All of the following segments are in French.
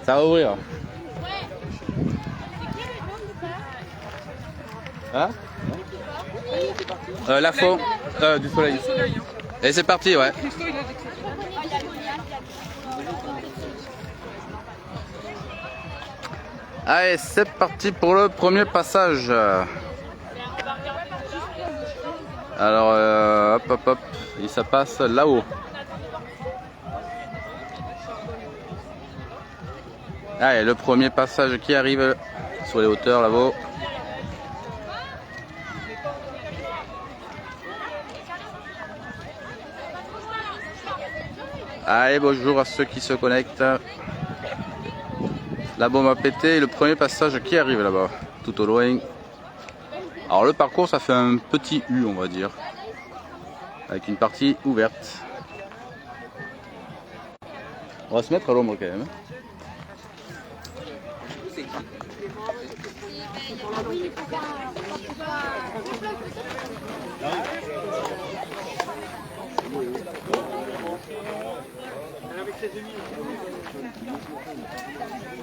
Ça va ouvrir. Hein la fond du soleil. Et c'est parti, ouais. Allez, c'est parti pour le premier passage. Alors, hop, hop, hop, et ça passe là-haut. Allez, le premier passage qui arrive sur les hauteurs là-bas. Allez, bonjour à ceux qui se connectent. La bombe a pété et le premier passage qui arrive là-bas, tout au loin. Alors le parcours, ça fait un petit U, on va dire, avec une partie ouverte. On va se mettre à l'ombre quand même.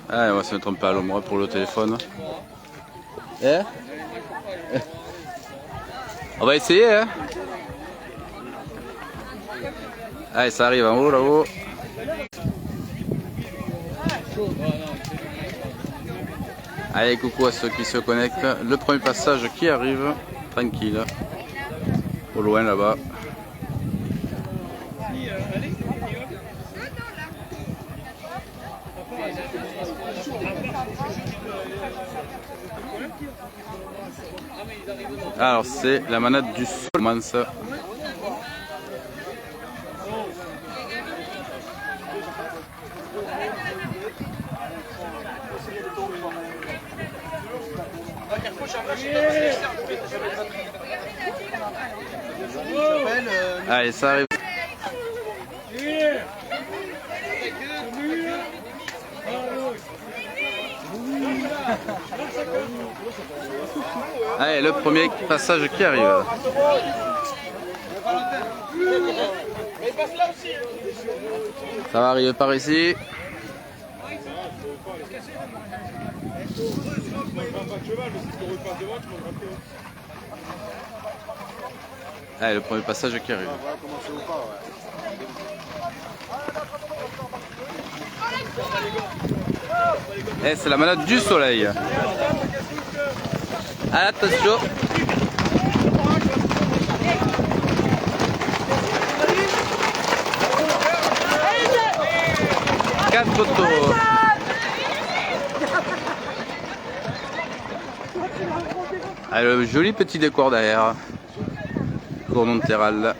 Allez, on va se mettre un peu à l'ombre pour le téléphone. Eh on va essayer, hein. Allez, ça arrive en haut, là-haut. Allez, coucou à ceux qui se connectent. Le premier passage qui arrive, tranquille. Au loin, là-bas. Alors c'est la manette du Solmans. Allez, ça arrive. Allez, le premier passage qui arrive. Ça va arriver par ici. Allez, le premier passage qui arrive. Et c'est la manette du soleil. Attention. Quatre photos. Allez, le joli petit décor derrière. Cordon terral.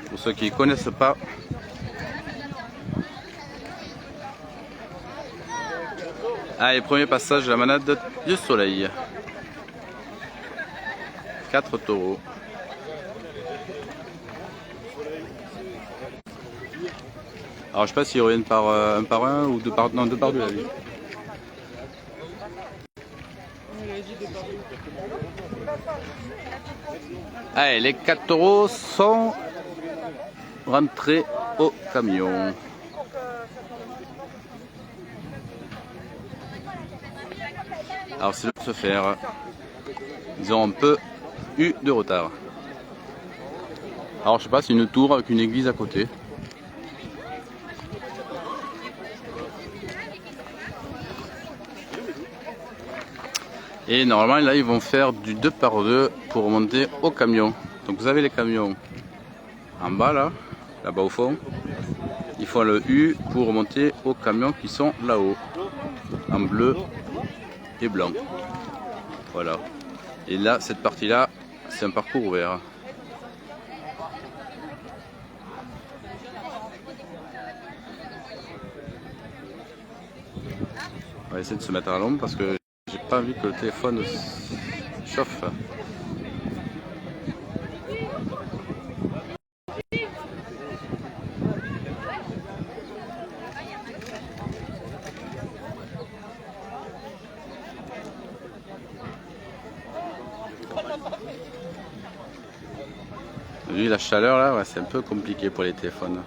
Pour ceux qui ne connaissent pas. Allez, premier passage de la manette du soleil. 4 taureaux. Alors je sais pas s'ils reviennent par un ou deux par deux la vie. Allez, les 4 taureaux sont rentrés au camion. Alors c'est de se faire. Ils ont un peu eu de retard. Alors je sais pas, c'est une tour avec une église à côté. Et normalement là ils vont faire du 2 par 2 pour monter au camion. Donc vous avez les camions en bas là-bas au fond. Ils font le U pour monter aux camions qui sont là-haut, en bleu et blanc. Voilà. Et là, cette partie-là, c'est un parcours ouvert. On va essayer de se mettre à l'ombre parce que j'ai pas envie que le téléphone chauffe. Vu la chaleur là, ouais, c'est un peu compliqué pour les téléphones.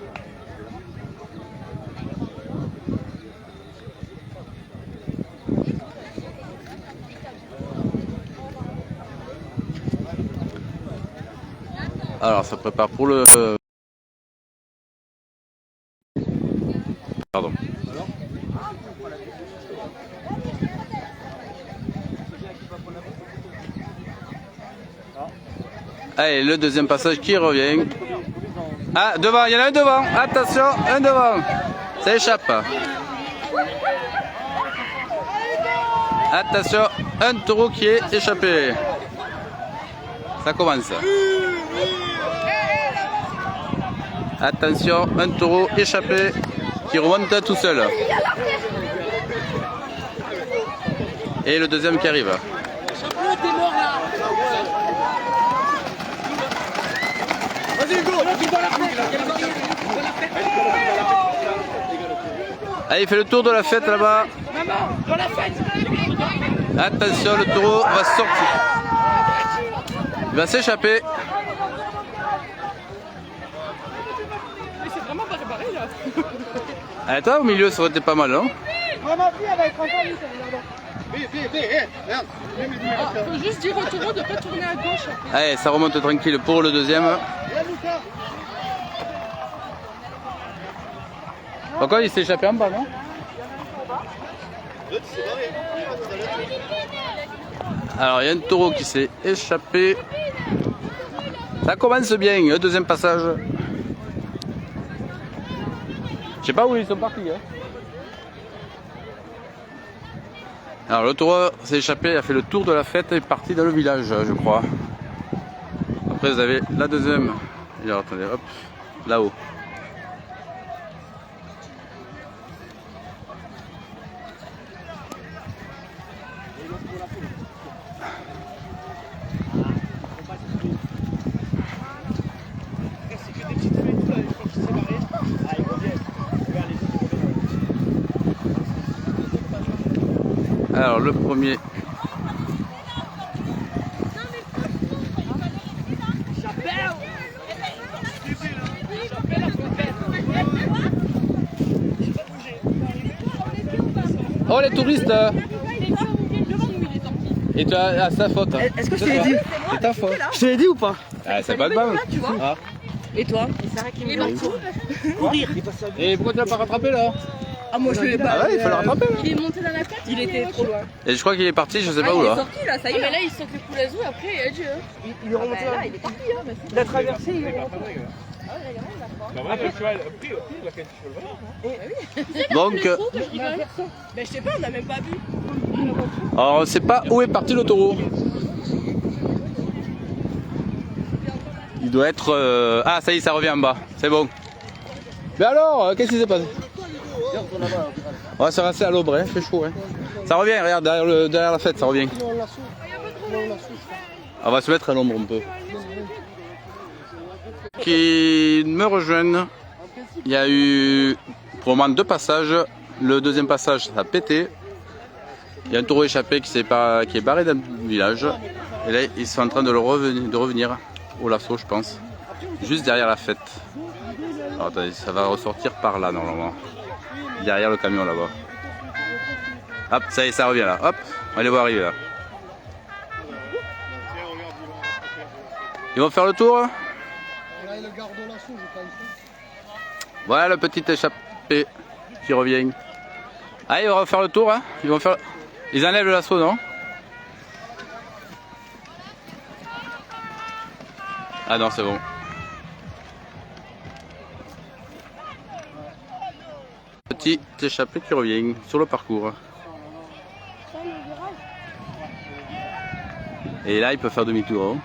Alors ça prépare pour le... Pardon. Allez, le deuxième passage qui revient. Ah, devant, il y en a un devant. Attention, un devant. Ça échappe. Attention, un taureau qui est échappé. Ça commence. Attention, un taureau échappé qui remonte tout seul. Et le deuxième qui arrive. Allez, il fait le tour de la fête là-bas. Attention, le taureau va sortir. Il va s'échapper. C'est vraiment barré là. Allez, toi au milieu, ça aurait été pas mal, non? Faut juste dire au taureau de pas tourner à gauche. Allez, ça remonte tranquille pour le deuxième. Pourquoi il s'est échappé en bas, non? Alors, il y a un taureau qui s'est échappé. Ça commence bien, le deuxième passage. Je sais pas où ils sont partis. Hein. Alors, le taureau s'est échappé, il a fait le tour de la fête et est parti dans le village, je crois. Après, vous avez la deuxième. Alors, attendez, hop, là-haut. Alors le premier. Oh les touristes. Et tu as sa faute. Est-ce que je te l'ai dit? C'est ta faute. Je te l'ai dit ou pas? Ah, c'est pas de balle. Ah. Et toi? Il est courir. Et pourquoi tu l'as pas rattrapé là? Ah moi je l'ai pas. Ah ouais, il faut le rattraper. Là. Il est monté dans la tête. Il était trop loin. Et je crois qu'il est parti, je sais pas où Il est là. sorti là, ça y est. Mais là il saute le coulazou après il a Dieu. Il est remonté là, il est parti. Il a traversé, il est remonté. Donc, Ben je sais pas, on a même pas vu. alors on sait pas où est parti le taureau. Il doit être... Ah ça y est, ça revient en bas, c'est bon. Mais alors, qu'est-ce qui s'est passé? On va se rincer à l'aube, hein, il fait chaud. Hein. Ça revient, regarde, derrière la fête, ça revient. On va se mettre à l'ombre un peu. Qui me rejoignent. Il y a eu pour le moment 2 passages. Le deuxième passage, ça a pété. Il y a un taureau échappé qui est barré dans le village. Et là, ils sont en train de revenir au lasso, je pense. Juste derrière la fête. Alors, attendez, ça va ressortir par là normalement. Derrière le camion là-bas. Hop, ça y est, ça revient là. Hop, on va les voir arriver là. Ils vont faire le tour. Voilà le petit échappé qui revient. Allez, on va faire le tour. Hein. Ils enlèvent le lasso, non? Ah non, c'est bon. Petit échappé qui revient sur le parcours. Et là, il peut faire demi-tour. Hein.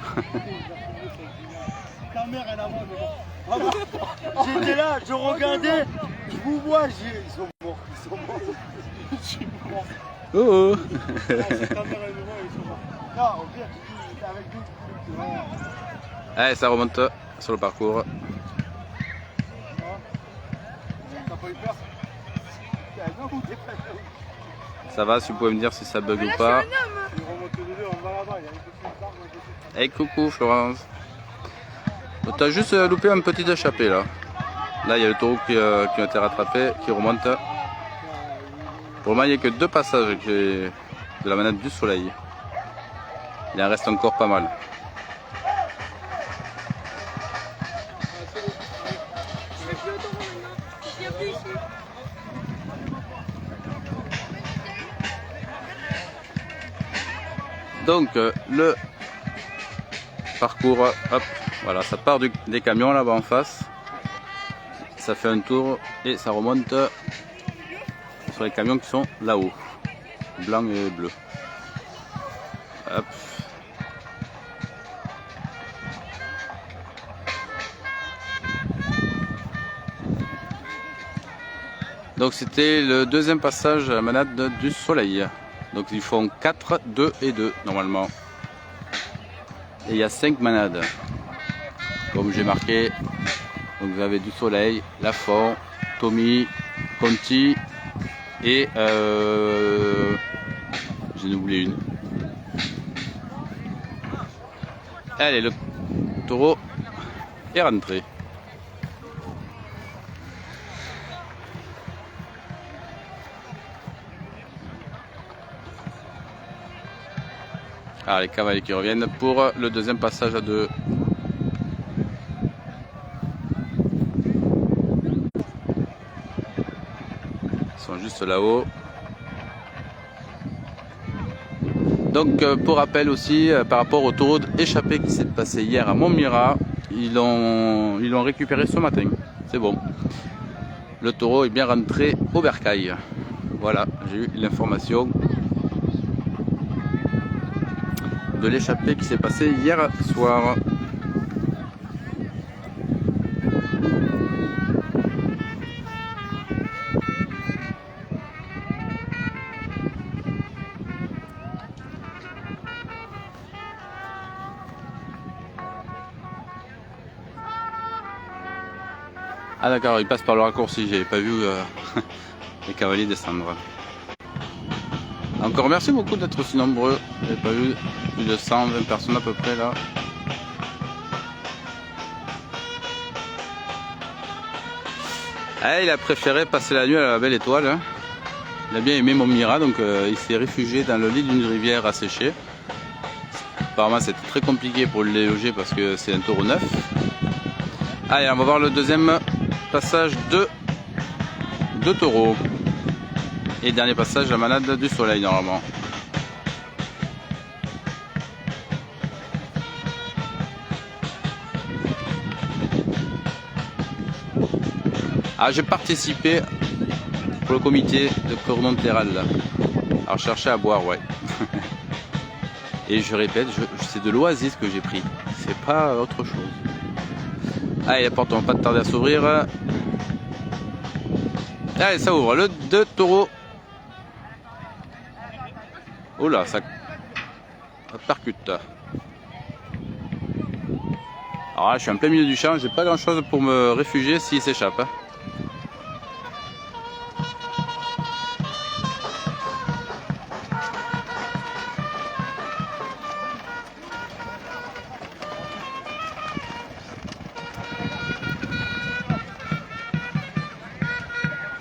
J'étais là, je regardais, je vous vois, ils sont morts, ils sont morts. Je suis mort. Oh oh. Ta mère et moi, ils sont morts. Non, au pire, tu dis, avec nous. Allez, ça remonte sur le parcours. T'as pas eu peur? Ça va, si vous pouvez me dire si ça bug ou pas. Ils remontent les deux, on va là-bas, il y a une petite barre. Hey, coucou Florence. T'as juste loupé un petit échappé là. Là, il y a le taureau qui a été rattrapé, qui remonte. Pour le moment, il n'y a que 2 passages de la manette du soleil. Il en reste encore pas mal. Donc le parcours, hop, voilà, ça part des camions là-bas en face. Ça fait un tour et ça remonte sur les camions qui sont là-haut, blanc et bleu. Hop. Donc c'était le deuxième passage à la manade du soleil. Donc ils font 4, 2 et 2 normalement. Et il y a 5 manades. Comme j'ai marqué. Donc vous avez du soleil, Lafont, Tommy, Conti et j'en ai oublié une. Allez, le taureau est rentré. Ah, les cavaliers qui reviennent pour le deuxième passage à 2. Ils sont juste là-haut. Donc pour rappel aussi, par rapport au taureau échappé qui s'est passé hier à Montmirail, ils l'ont récupéré ce matin. C'est bon. Le taureau est bien rentré au bercail. Voilà, j'ai eu l'information de l'échappée qui s'est passé hier soir. Ah d'accord, il passe par le raccourci, j'avais pas vu les cavaliers descendre. Encore merci beaucoup d'être aussi nombreux, j'avais pas vu plus de 120 personnes à peu près là. Ah, il a préféré passer la nuit à la Belle Étoile, hein. Il a bien aimé Montmirail, donc il s'est réfugié dans le lit d'une rivière asséchée. Apparemment c'était très compliqué pour le loger parce que c'est un taureau neuf. Allez, on va voir le deuxième passage de taureaux. Et dernier passage, la manade du soleil normalement. Ah, j'ai participé pour le comité de cordon terral. Alors, je cherchais à boire, ouais. Et je répète, c'est de l'oasis que j'ai pris. C'est pas autre chose. Allez, la porte, on va pas tarder à s'ouvrir. Allez, ça ouvre. Le 2 taureaux. Oh là, ça percute. Alors là, je suis en plein milieu du champ. J'ai pas grand chose pour me réfugier s'il s'échappe.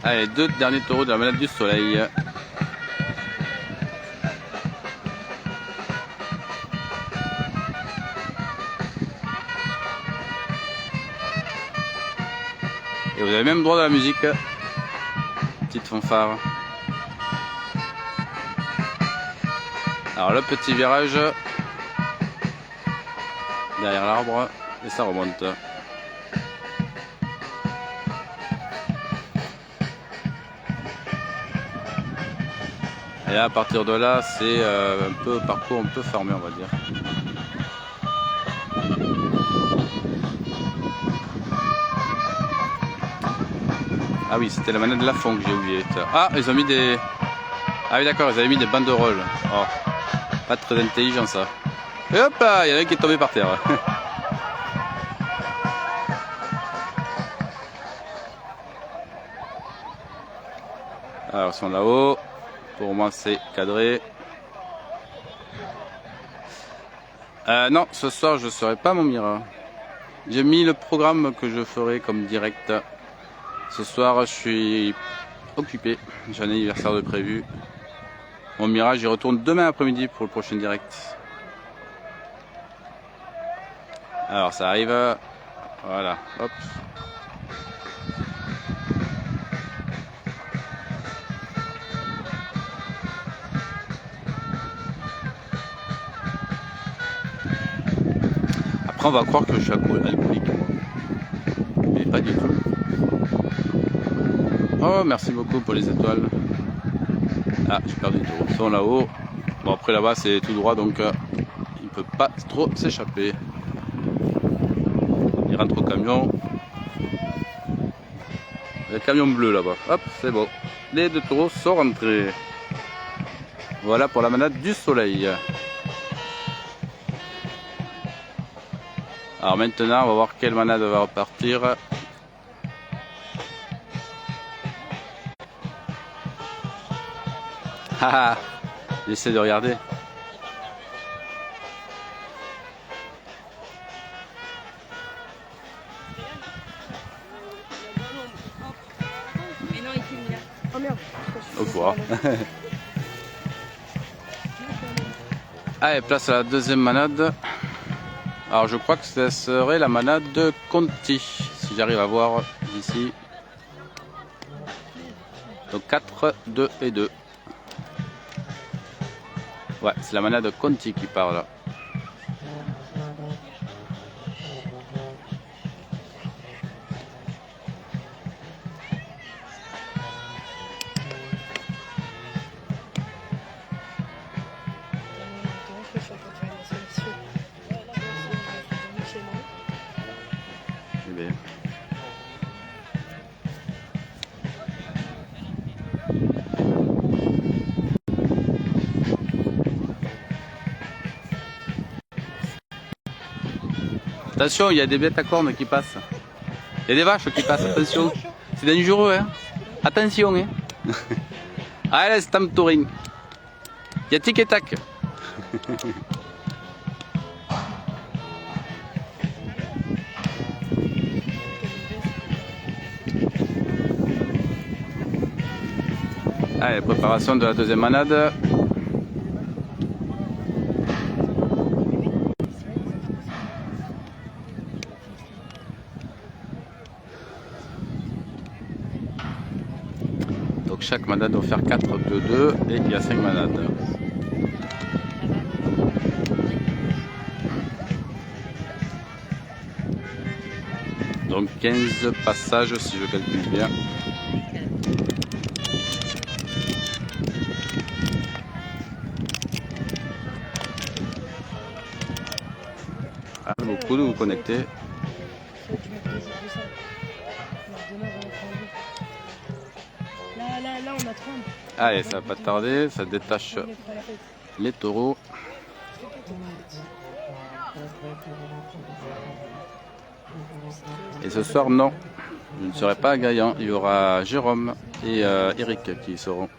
Allez, 2 derniers taureaux de la manade du soleil. Et vous avez même droit à la musique. Petite fanfare. Alors le petit virage derrière l'arbre et ça remonte. Et là, à partir de là, c'est un peu parcours un peu fermé, on va dire. Ah oui, c'était la manette de Lafont que j'ai oublié. Ah, ils ont mis des... Ah oui, d'accord, ils avaient mis des banderoles. Oh, pas très intelligent ça. Et hop là, il y en a un qui est tombé par terre. Alors, ils sont là-haut. Pour moi, c'est cadré. Non, ce soir, je ne serai pas à Montmirail. J'ai mis le programme que je ferai comme direct. Ce soir, je suis occupé. J'ai un anniversaire de prévu. Montmirail, j'y retourne demain après-midi pour le prochain direct. Alors, ça arrive. Voilà, hop. Après on va croire que je suis alcoolique. Mais pas du tout. Oh merci beaucoup pour les étoiles. Ah j'ai perdu le taureau. Ils sont là-haut. Bon après là-bas c'est tout droit donc il peut pas trop s'échapper. Il rentre au camion. Le camion bleu là-bas. Hop c'est bon. Les deux taureaux sont rentrés. Voilà pour la manade du soleil. Alors maintenant on va voir quelle manade va repartir. Haha, j'essaie de regarder. Mais non, il finit là. Oh merde. Au revoir. Allez, place à la deuxième manade. Alors je crois que ce serait la manade de Conti, si j'arrive à voir d'ici. Donc 4, 2 et 2. Ouais, c'est la manade de Conti qui part là. Eh bien. Attention, il y a des bêtes à cornes qui passent. Il y a des vaches qui passent, attention. C'est dangereux, hein. Attention, hein. Allez, stamp touring. Il y a tic et tac. Allez, préparation de la deuxième manade. Donc chaque manade doit faire 4, 2, 2 et il y a 5 manades. Donc 15 passages si je calcule bien. Ah, beaucoup de vous connecter. Là, on a 30. Allez, ça va pas tarder, ça détache les taureaux. Et ce soir, non, je ne serai pas à Gaillan. Il y aura Jérôme et Eric qui y seront.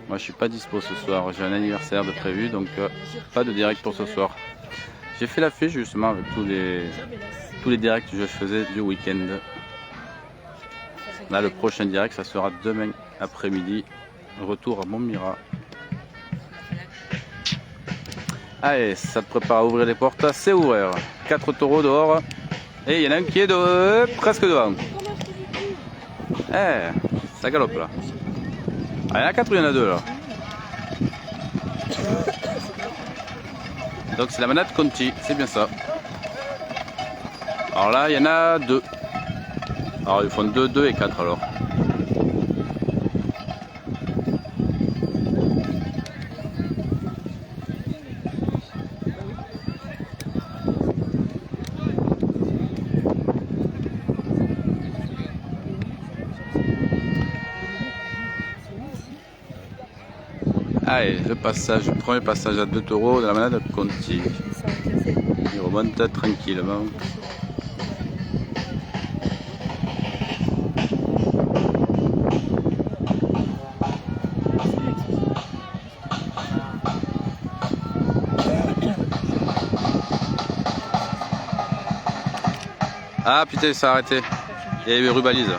Moi, je suis pas dispo ce soir. J'ai un anniversaire de prévu, donc pas de direct pour ce soir. J'ai fait l'affiche justement avec tous les directs que je faisais du week-end. Là, le prochain direct, ça sera demain après-midi. Retour à Montmirail. Allez, ça te prépare à ouvrir les portes. C'est ouvert. 4 taureaux dehors. Et il y en a un qui est presque devant. Eh, ça galope là. Ah, il y en a 4 ou il y en a 2 là. Donc c'est la manade Conti, c'est bien ça. Alors là, il y en a 2. Alors ils font 2, 2 et 4 alors. Allez, le premier passage à 2 taureaux de la manade Conti. Il remonte tranquillement. Ah putain, ça a arrêté. Il y a eu une rubalise.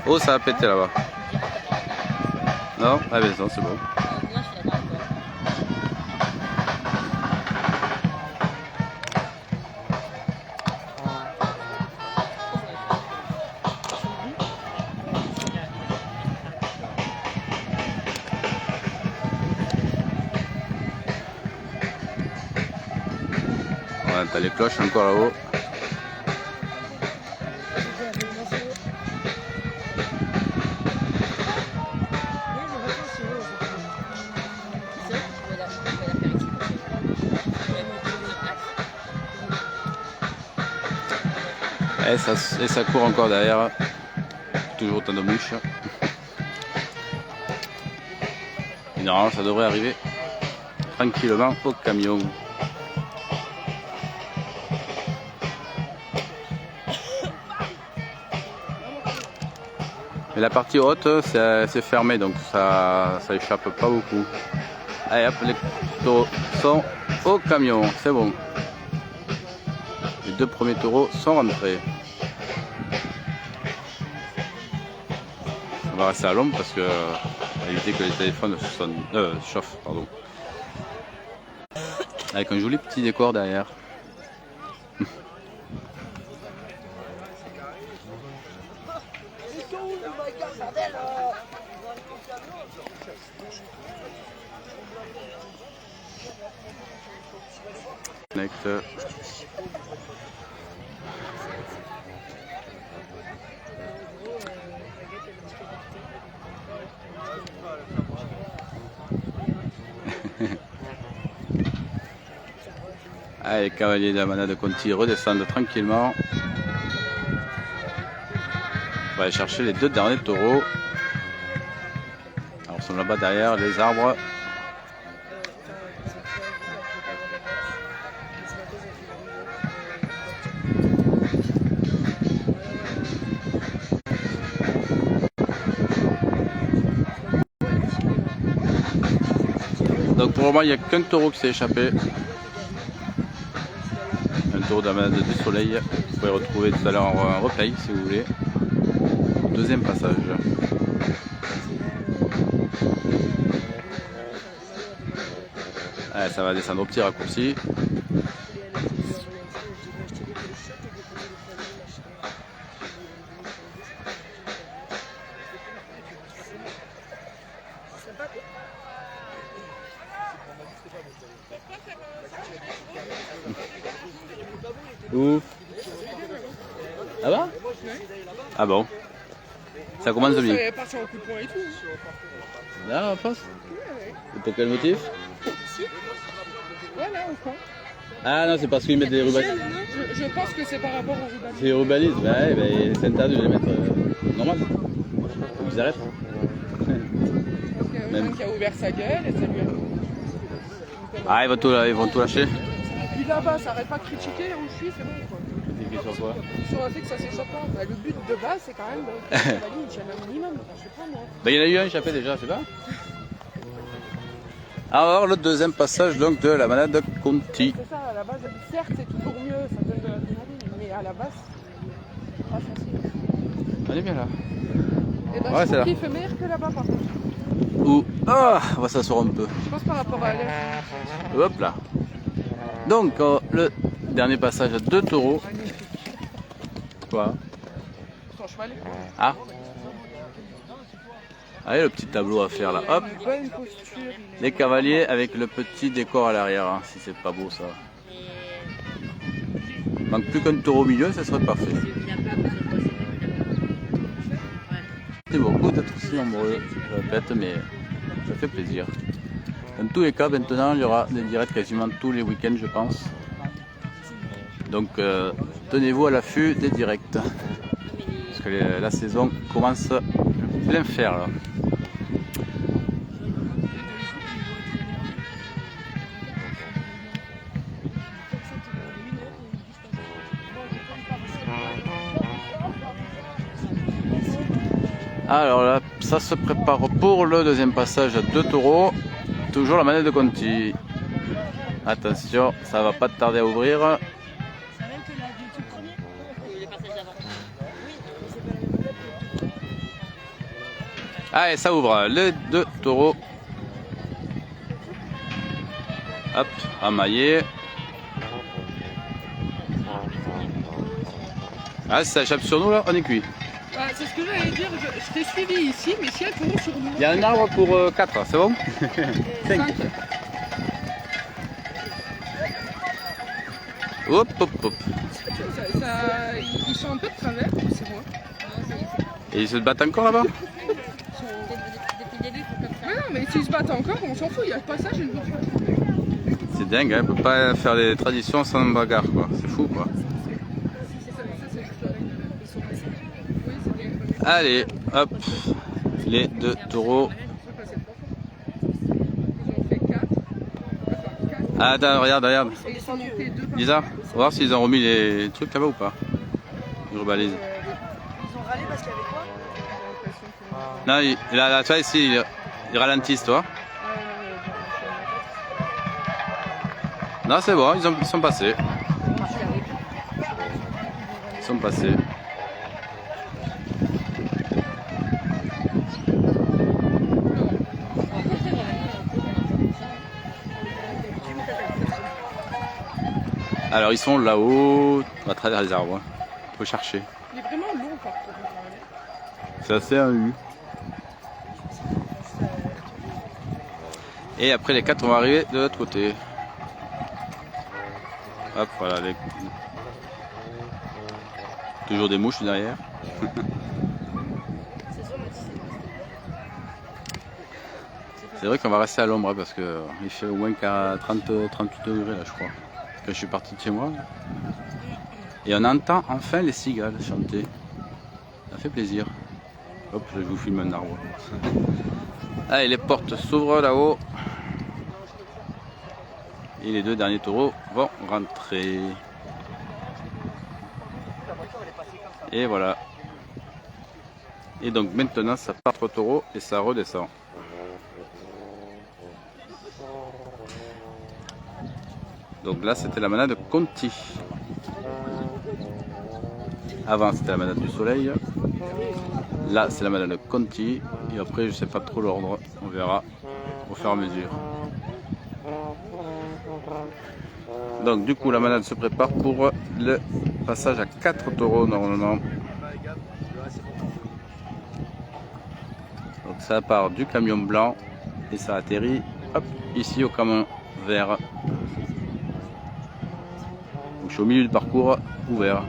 Oh, ça a pété là-bas. Non? Ah ben non, c'est bon. Voilà, t'as les cloches encore là-haut. Et ça court encore derrière. Toujours autant de mouches. Et normalement ça devrait arriver tranquillement au camion. Et la partie haute c'est fermé donc ça échappe pas beaucoup. Allez hop, les taureaux sont au camion, c'est bon. Les deux premiers taureaux sont rentrés. On va rester à l'ombre parce que pour éviter que les téléphones chauffent. Pardon. Avec un joli petit décor derrière. Next. Allez, les cavaliers de la manade Conti redescendent tranquillement. On va aller chercher les deux derniers taureaux. Alors, ils sont là-bas derrière les arbres. Donc pour le moment il n'y a qu'un taureau qui s'est échappé. Un taureau de la manade du soleil. Vous pouvez retrouver tout à l'heure en replay si vous voulez. Deuxième passage. Allez, ça va descendre au petit raccourci. Où? Ah bah? Ah bon? Ça commence bien. Ça va partir en coup de poing et tout. Là, en face? Et pour quel motif? Voilà, au fond. Ah non, c'est parce qu'ils mettent des rubalises. Je pense que c'est par rapport aux rubalises. C'est les rubalises, bah ouais, bah, c'est interdit de les mettre normal. Faut qu'ils arrêtent. Donc il y a un qui a ouvert sa gueule et ça lui a... Ah, ils vont tout lâcher. Puis là-bas, ça arrête pas de critiquer là où je suis, c'est bon quoi. Critiquer sur quoi? Sur le fait que ça s'échappe pas. Bah, le but de base, c'est quand même que les cavaliers tiennent un minimum. Je sais pas moi. Bah, il y en a eu un échappé déjà, c'est pas? Alors, le deuxième passage donc de la manade Conti. C'est ça, à la base, certes, c'est toujours mieux, ça donne de l'adrénaline, mais à la base, c'est pas facile. On est bien là. Et ben, Ouais, je c'est là. trouve qu'il fait meilleur que là-bas par contre. Ouh, ah, on va s'asseoir un peu. Je pense par rapport à l'air. Hop là. Donc, le dernier passage à deux taureaux. Quoi? Son cheval. Ah. Allez, le petit tableau à faire là. Hop. Bonne posture. Les cavaliers avec le petit décor à l'arrière. Hein, si c'est pas beau ça. Il manque plus qu'un taureau au milieu, ça serait parfait. C'est beaucoup d'être aussi nombreux, je répète, mais ça fait plaisir. Dans tous les cas, maintenant, il y aura des directs quasiment tous les week-ends, je pense. Donc, tenez-vous à l'affût des directs. Parce que la saison commence plein fer là. Alors là, ça se prépare pour le deuxième passage à deux taureaux. Toujours la manette de Conti. Attention, ça va pas tarder à ouvrir. Allez, ça ouvre. Les deux taureaux. Hop, emmaillé. Ah, si ça échappe sur nous là, on est cuit. Ah, c'est ce que j'allais dire, je t'ai suivi ici, mais si elle tombe sur nous. Il y a un arbre pour 4, c'est bon? 5. Hop, hop, hop. Ils sont un peu de travers, c'est moi. Et ils se battent encore là-bas? Mais non, mais s'ils se battent encore, on s'en fout, il y a le passage et une voiture. C'est dingue, hein, on peut pas faire les traditions sans bagarre, quoi. C'est fou, quoi. Allez, hop, les deux taureaux. Ah, attends, regarde, regarde. Lisa, on va voir s'ils ont remis les trucs là-bas ou pas. Les rebalises. Ils ont râlé parce qu'il y avait quoi? Non, là, tu vois, ici, ils ralentissent, toi. Non, c'est bon, ils sont passés. Ils sont passés. Alors ils sont là-haut, à travers les arbres. Faut chercher. Il est vraiment long par contre. C'est assez un U. Et après les 4 on va arriver de l'autre côté. Hop, voilà. Toujours des mouches derrière. C'est vrai qu'on va rester à l'ombre hein, parce qu'il fait au moins 38 degrés là je crois. Quand je suis parti de chez moi. Et on entend enfin les cigales chanter. Ça fait plaisir. Hop, je vous filme un arbre. Allez, les portes s'ouvrent là-haut. Et les deux derniers taureaux vont rentrer. Et voilà. Et donc maintenant ça part au taureau et ça redescend. Donc là c'était la manade Conti. Avant c'était la manade du soleil. Là c'est la manade Conti. Et après je sais pas trop l'ordre. On verra au fur et à mesure. Donc du coup la manade se prépare pour le passage à 4 taureaux normalement. Donc ça part du camion blanc et ça atterrit hop, ici au camion vert. Donc, je suis au milieu du parcours ouvert.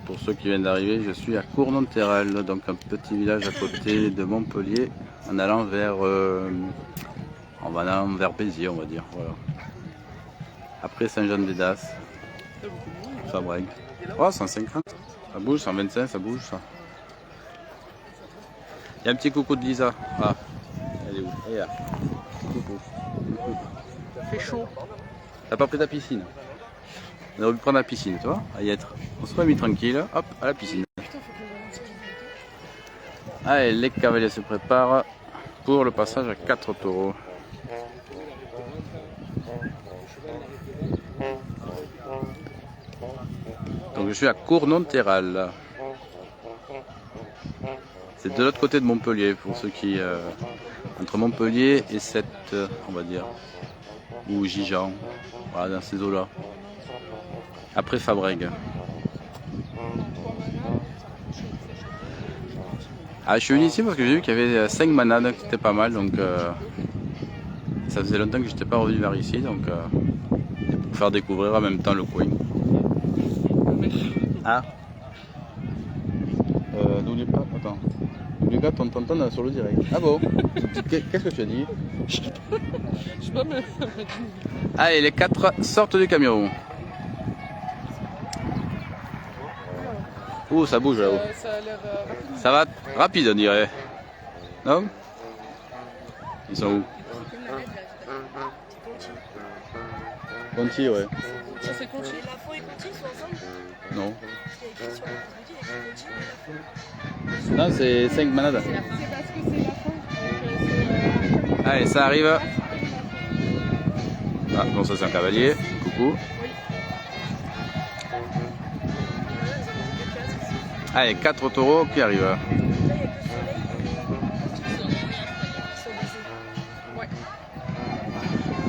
Pour ceux qui viennent d'arriver, je suis à Cournonterral, donc un petit village à côté de Montpellier, en allant vers Béziers, on va dire. Voilà. Après Saint-Jean-des-Daces, Fabrègue. Oh, 150, ça bouge, 125, ça bouge ça. Il y a un petit coucou de Lisa. Ah, elle est où? Elle est là. Coucou. Ça fait chaud. T'as pas pris ta piscine? On aurait pu prendre la piscine, tu vois, à y être. On serait mis tranquille, hop, à la piscine. Allez, les cavaliers se préparent pour le passage à 4 taureaux. Donc je suis à Cournonterral. C'est de l'autre côté de Montpellier, pour ceux qui... entre Montpellier et cette, on va dire, ou Gijan, voilà, dans ces eaux-là. Après Fabrègue. Ah, je suis venu ici parce que j'ai vu qu'il y avait 5 manades qui étaient pas mal, donc ça faisait longtemps que je n'étais pas revenu vers ici, donc pour faire découvrir en même temps le coin. Ah, n'oublie pas, attends, n'oublie pas, on t'entend sur le direct. Ah bon? Qu'est-ce que tu as dit? Je sais pas, mais... Allez, les 4 sortent du camion. Ouh, ça bouge là-haut. Ça a l'air rapide. Ça va rapide, on dirait. Non? Ils sont où? Conti, ouais. Ça c'est Conti. Lafont et Conti sont ensemble? Non. Il y a écrit sur la boutique, il y a écrit Conti et Lafont. Non, c'est 5 manades. C'est parce que c'est la fin. Allez, ça arrive. Ah, bon, ça c'est un cavalier. Coucou. Allez, 4 taureaux qui arrivent. Là, il y a que le soleil. Ils sont baisés. Ouais.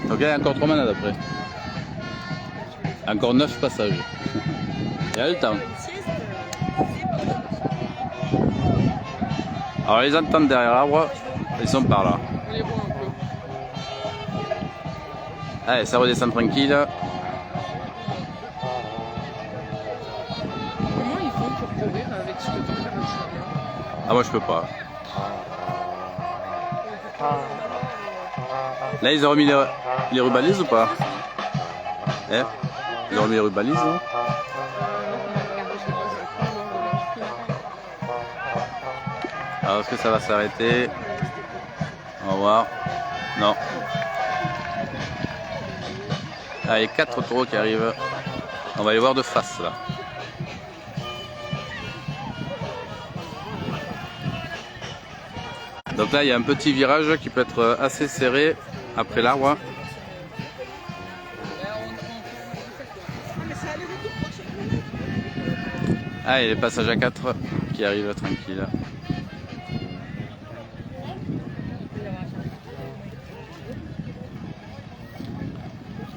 Donc il y a encore 3 manades après. Encore 9 passages. Il y a le temps. Une sieste, Alors les entendre derrière l'arbre, ils sont par là. On les voit un peu. Allez, ça redescend tranquille. Comment ils font pour courir avec ce température là? Ah moi je peux pas. Là ils ont remis les rubalises ou pas? Eh, ils ont remis les rubalises, non? Alors est-ce que ça va s'arrêter? On va voir. Non. Allez, 4 taureaux qui arrivent. On va les voir de face là. Donc là il y a un petit virage qui peut être assez serré après l'arbre. Ah, et les passages à 4 qui arrivent tranquille.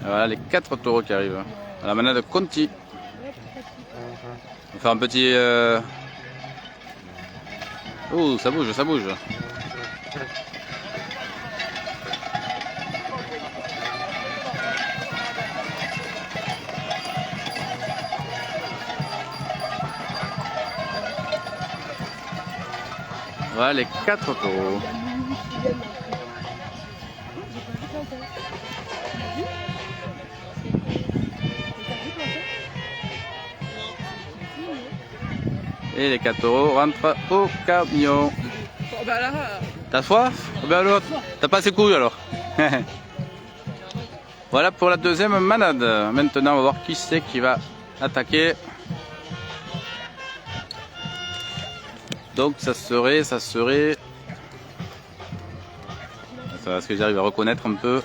Voilà les 4 taureaux qui arrivent. À la manade Conti. On va faire un petit... Oh, ça bouge, ça bouge. Voilà les 4 taureaux. Et les 4 taureaux rentrent au camion. Oh bah là, T'as soif? Oh ben l'autre, t'as pas assez couilles alors. Voilà pour la deuxième manade. Maintenant on va voir qui c'est qui va attaquer. Donc ça serait... Ça va, est-ce que j'arrive à reconnaître un peu?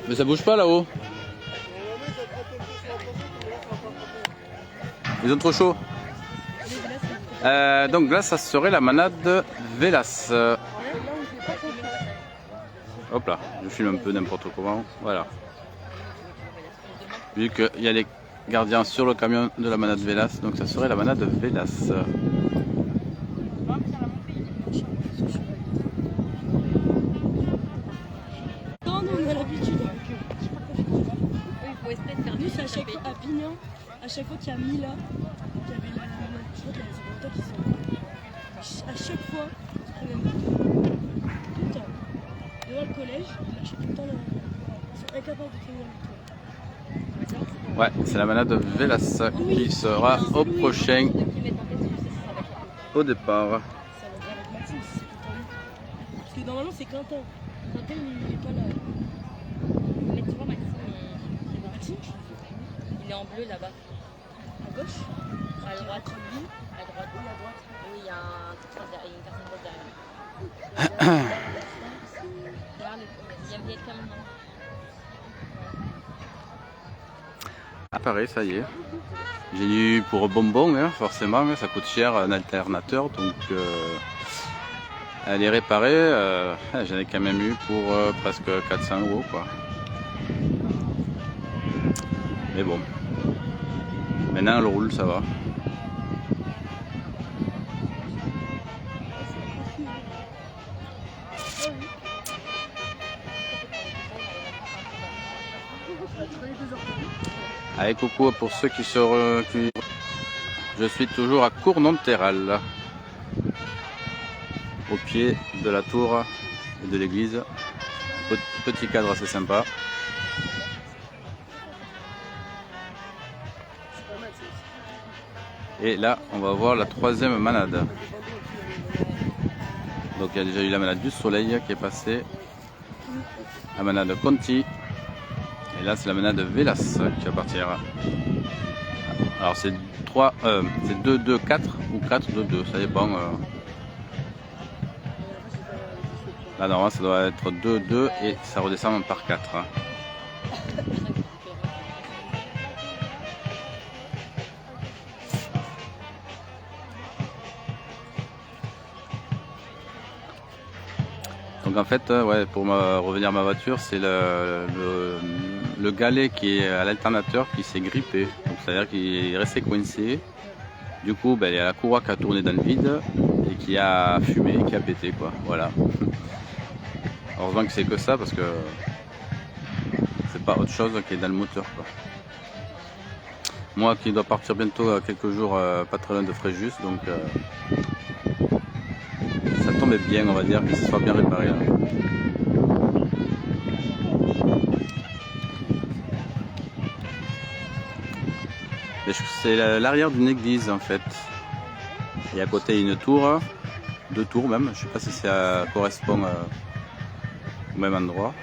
Mais ça bouge pas là-haut. Ils ont trop chaud. Donc là ça serait la manade Vélas. Hop là, je filme un peu n'importe comment. Voilà. Vu qu'il y a les gardiens sur le camion de la manade Vélas, donc ça serait la manade Vélas. Non, on a l'habitude. Il faut essayer de faire Nous, c'est à chaque fois à Pignan, à chaque fois qu'il y a Mila, qu'il y avait la je crois qu'il y a des auteurs qui sont. À chaque fois, on aime tout le temps. Devant le collège, on achète tout le temps ils sont incapables de finir le tour. Ouais, c'est la manade Vélas qui sera au prochain au départ. Ça va bien avec Maxime si c'est tout le temps lui. Parce que normalement, c'est Quentin. Quentin, il est pas là. Mais tu vois, Maxime, Maxime, il est en bleu là-bas. à gauche, À droite. lui, À droite. oui, à droite. Oui, il y a une personne rose derrière. Regarde, il y a quelqu'un maintenant. Ah pareil, ça y est. J'ai eu pour bonbon, hein, forcément, hein, ça coûte cher un alternateur, donc elle est réparée. J'en ai quand même eu pour presque 400 € quoi. Mais bon, maintenant elle roule, ça va. Allez, coucou pour ceux qui se reculent. Je suis toujours à Cournonterral, au pied de la tour et de l'église. Petit cadre assez sympa. Et là, on va voir la troisième manade. Donc il y a déjà eu la manade du soleil qui est passée, la manade Conti, et là c'est la manade Vélas qui va partir. Alors c'est 2-2-4 ou 4-2-2, ça dépend. Là normalement ça doit être 2-2 et ça redescend par 4. Donc en fait, ouais, pour revenir à ma voiture, c'est le galet qui est à l'alternateur qui s'est grippé. C'est-à-dire qu'il est resté coincé. Du coup, ben, il y a la courroie qui a tourné dans le vide et qui a fumé, qui a pété quoi. Voilà. Heureusement que c'est que ça parce que c'est pas autre chose qui est dans le moteur quoi. Moi qui dois partir bientôt quelques jours pas très loin de Fréjus, donc ça tombait bien on va dire que ce soit bien réparé. Là. C'est l'arrière d'une église en fait. Et à côté il y a une tour, 2 tours même, je sais pas si ça correspond au même endroit.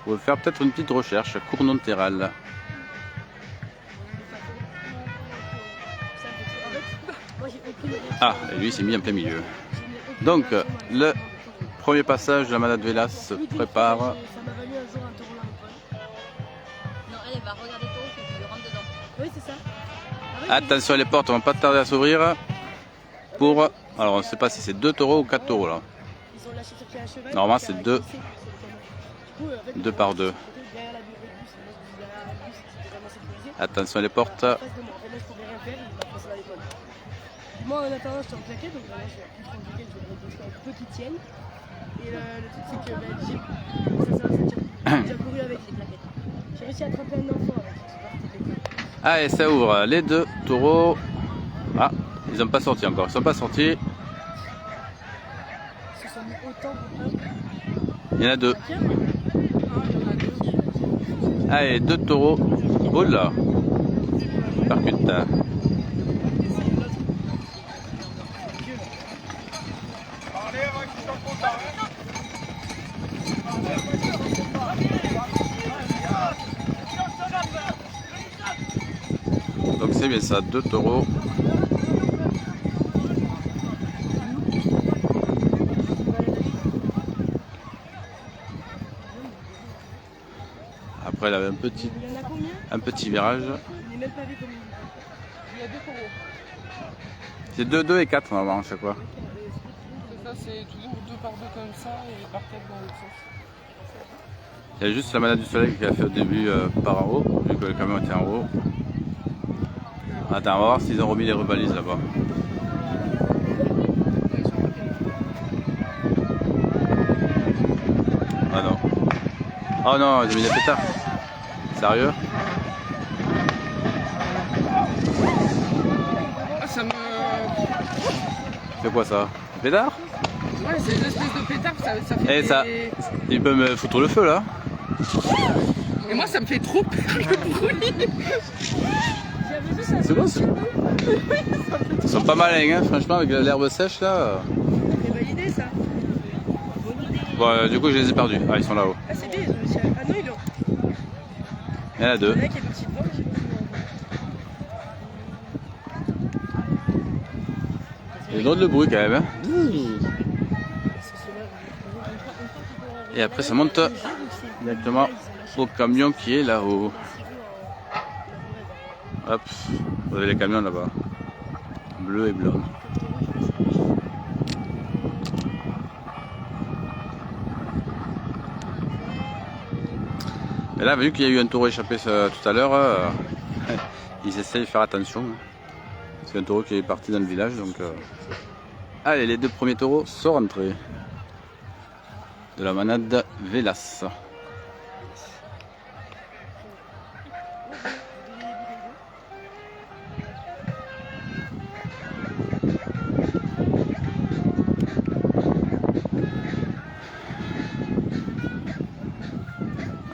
Vous pouvez faire peut-être une petite recherche, Cournonterral. Ah, et lui il s'est mis en plein milieu. Donc, le premier passage de la Manade Vélas se prépare. Ça m'a valu un jour un taureau là. Non, elle va regarder toi et tu rentres dedans. Oui, c'est ça. Attention, les portes vont pas tarder à s'ouvrir. Pour, alors on ne sait pas si c'est 2 taureaux ou 4 taureaux là. Ils ont lâché sur pied à cheval. Normalement c'est 2 par 2. Attention les portes. Moi en attendant je suis en claquette, donc là je suis plus tranquille, je vais un peu qui tienne. Et le truc c'est que j'ai déjà couru avec les claquettes. J'ai réussi à attraper un enfant avec. Allez, ça ouvre. Les 2 taureaux. Ah, ils n'ont pas sorti encore. Ils sont pas sortis. Ils se sont mis autant pour un. Il y en a 2. Allez, 2 taureaux. Oh là. Percute. Donc c'est bien ça, 2 taureaux. Après elle avait un petit virage. C'est 2, 2 et 4 normalement à chaque fois. C'est ça, c'est toujours 2 par 2 comme ça et par 4 dans l'autre sens. Il y a juste la Manade du Soleil qui a fait au début par en haut, vu que le camion était en haut. Attends, on va voir s'ils ont remis les rebalises là-bas. Ah non. Oh non, ils ont mis des pétards. Sérieux? Ah, ça me. C'est quoi ça? Des pétards? Ouais, c'est une espèce de pétard, ça fait. Et ça, il peut me foutre le feu là. Et moi, ça me fait trop peur le bruit. C'est bon, c'est bon. Ils sont pas malins, hein, franchement, avec l'herbe sèche là. C'est validé ça. Bon, du coup, je les ai perdus. Ah, ils sont là-haut. Ah, c'est bien, ils ont réussi à. Ah non, ils l'ont. Il y en a 2. Le mec est parti devant, j'ai pas vu. Ils donnent le bruit quand même. Hein. Et après, ça monte directement au camion qui est là-haut. Hop, vous avez les camions là-bas. Bleu et blanc. Et là, vu qu'il y a eu un taureau échappé tout à l'heure, ils essayent de faire attention. C'est un taureau qui est parti dans le village. Donc, allez, les 2 premiers taureaux sont rentrés de la Manade Vélas.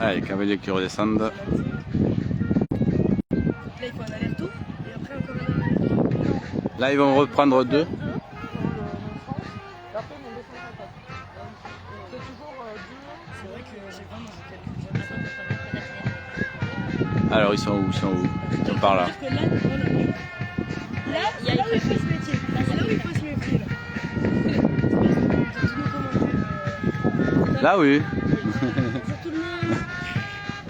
Allez, les cavaliers qui redescendent. Là, il faut un aller-retour et après encore un aller-retour. Là, ils vont reprendre 2. Et après, ils vont descendre à 4. C'est toujours 2. C'est vrai que j'ai vraiment calculé. Alors, ils sont où? Ils sont où? Ils sont par là. Là, il y a il faut se méfier. Là, c'est là où il faut se méfier. Là, oui. Bonjour tout le monde.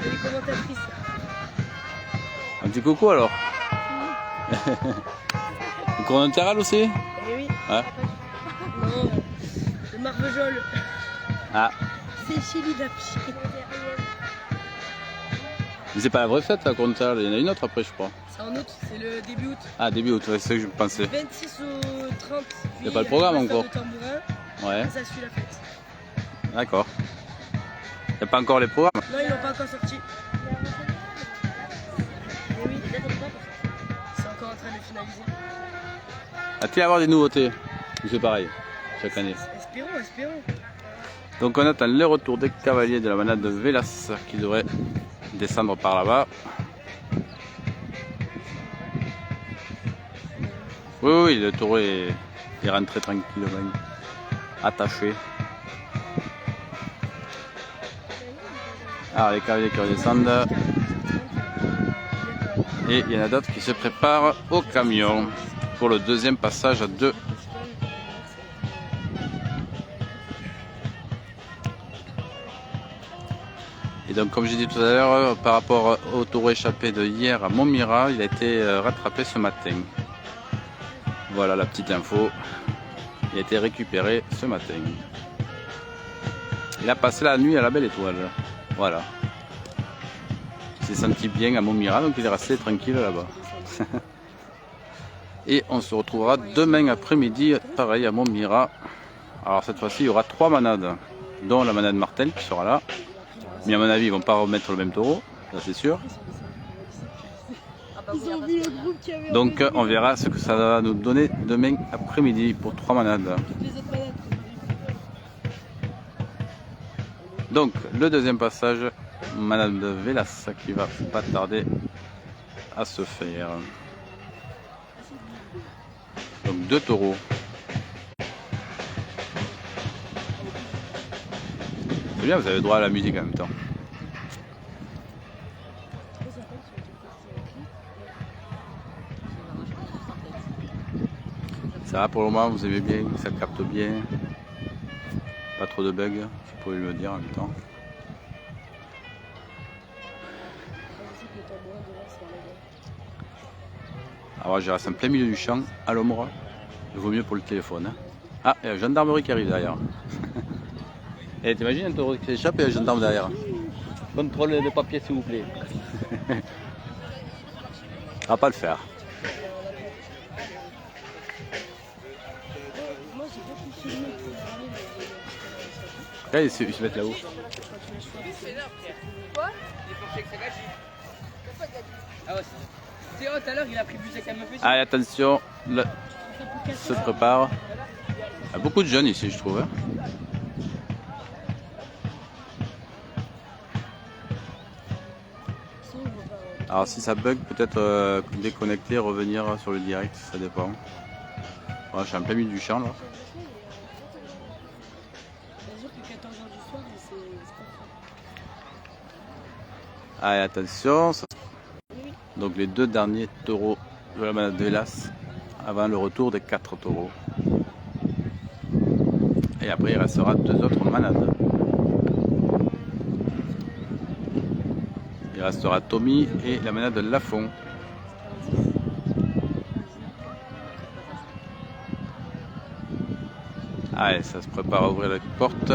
Et les commentatrices. Un petit coucou alors. Le Cournonterral aussi? Eh oui. Ouais. Non, le Marvejol. Ah, C'est chez lui la pied. Mais c'est pas la vraie fête à Comtal, il y en a une autre après je crois. C'est en août, c'est le début août. Ah début août, ouais, c'est ce que je pensais. 26 au 30. Il y a pas le programme encore. De tambourin, Ouais, et ça suit la fête. d'accord. Il n'y a pas encore les programmes. Non, ils l'ont pas encore sorti. Mais oui, c'est encore en train de finaliser. A-t-il à avoir des nouveautés? Ou c'est pareil, chaque année? Espérons, espérons. Donc on attend le retour des cavaliers de la manade de Vélas qui devrait descendre par là-bas. Oui, oui, le taureau est rentré tranquillement, attaché. Alors les cavaliers qui redescendent. Et il y en a d'autres qui se préparent au camion pour le deuxième passage à 2. Et donc comme j'ai dit tout à l'heure, par rapport au taureau échappé de hier à Montmirail, il a été rattrapé ce matin. Voilà la petite info. Il a été récupéré ce matin. Il a passé la nuit à la Belle Étoile. Voilà. Il s'est senti bien à Montmirail, donc il est resté tranquille là-bas. Et on se retrouvera demain après-midi, pareil à Montmirail. Alors cette fois-ci, il y aura 3 manades, dont la manade Martel qui sera là. Mais à mon avis, ils vont pas remettre le même taureau, ça c'est sûr. Ils ont vu le groupe qui avait. Donc on verra ce que ça va nous donner demain après-midi pour 3 manades. Les autres malades. Donc le deuxième passage, manade de Vélas qui va pas tarder à se faire. Donc 2 taureaux. C'est bien, vous avez droit à la musique en même temps. Ça va pour le moment, vous aimez bien, ça capte bien. Pas trop de bugs, si vous pouvez me le dire en même temps. Alors je reste en plein milieu du champ, à l'ombre. Il vaut mieux pour le téléphone. Hein. Ah, il y a la gendarmerie qui arrive derrière. Et t'imagines un taureau qui s'échappe et un gendarme derrière. Contrôle des papiers s'il vous plaît. On va pas le faire. Moi j'ai beaucoup filmé pour parler. Là, ils se mettent là-haut. Quoi? Ah ouais, c'est tout à l'heure il a pris plus de camion. Allez, attention, là, se prépare. Il y a beaucoup de jeunes ici, je trouve. Hein. Alors si ça bug, peut-être déconnecter, revenir sur le direct, ça dépend. Voilà, je suis en plein milieu du champ là. C'est-à-dire que 14h du soir, c'est pas Allez, attention. Donc les 2 derniers taureaux de la manade de Vélas avant le retour des 4 taureaux. Et après il restera 2 autres manades. Il restera Tommy et la manade de Lafont. Allez, ça se prépare à ouvrir la porte.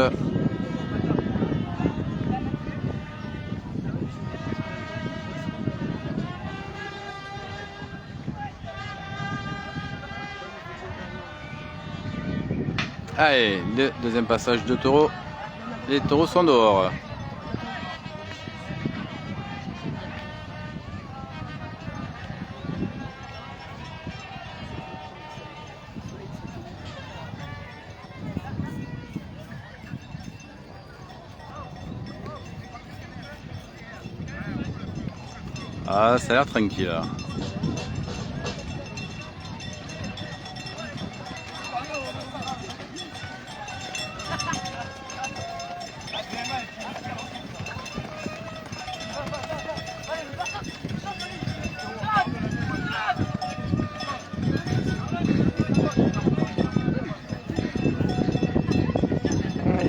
Allez, le deuxième passage de taureaux. Les taureaux sont dehors. Ah, ça a l'air tranquille là.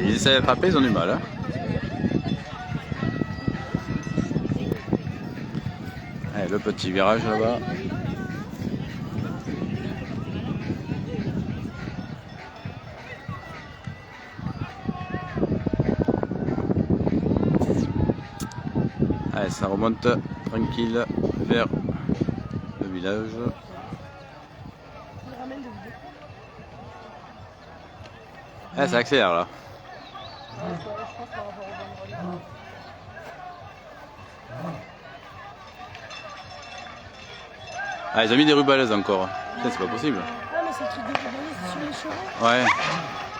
Ils essaient d'attraper, ils ont du mal. Hein. Allez, le petit virage là-bas. Allez, ça remonte tranquille vers le village. Il ramène de vidéos. Ah, ça accélère là. Ah, ils ont mis des rubalaises encore. Putain, c'est pas possible. Ah, mais c'est le truc de rubalaises sur les chevaux. Ouais.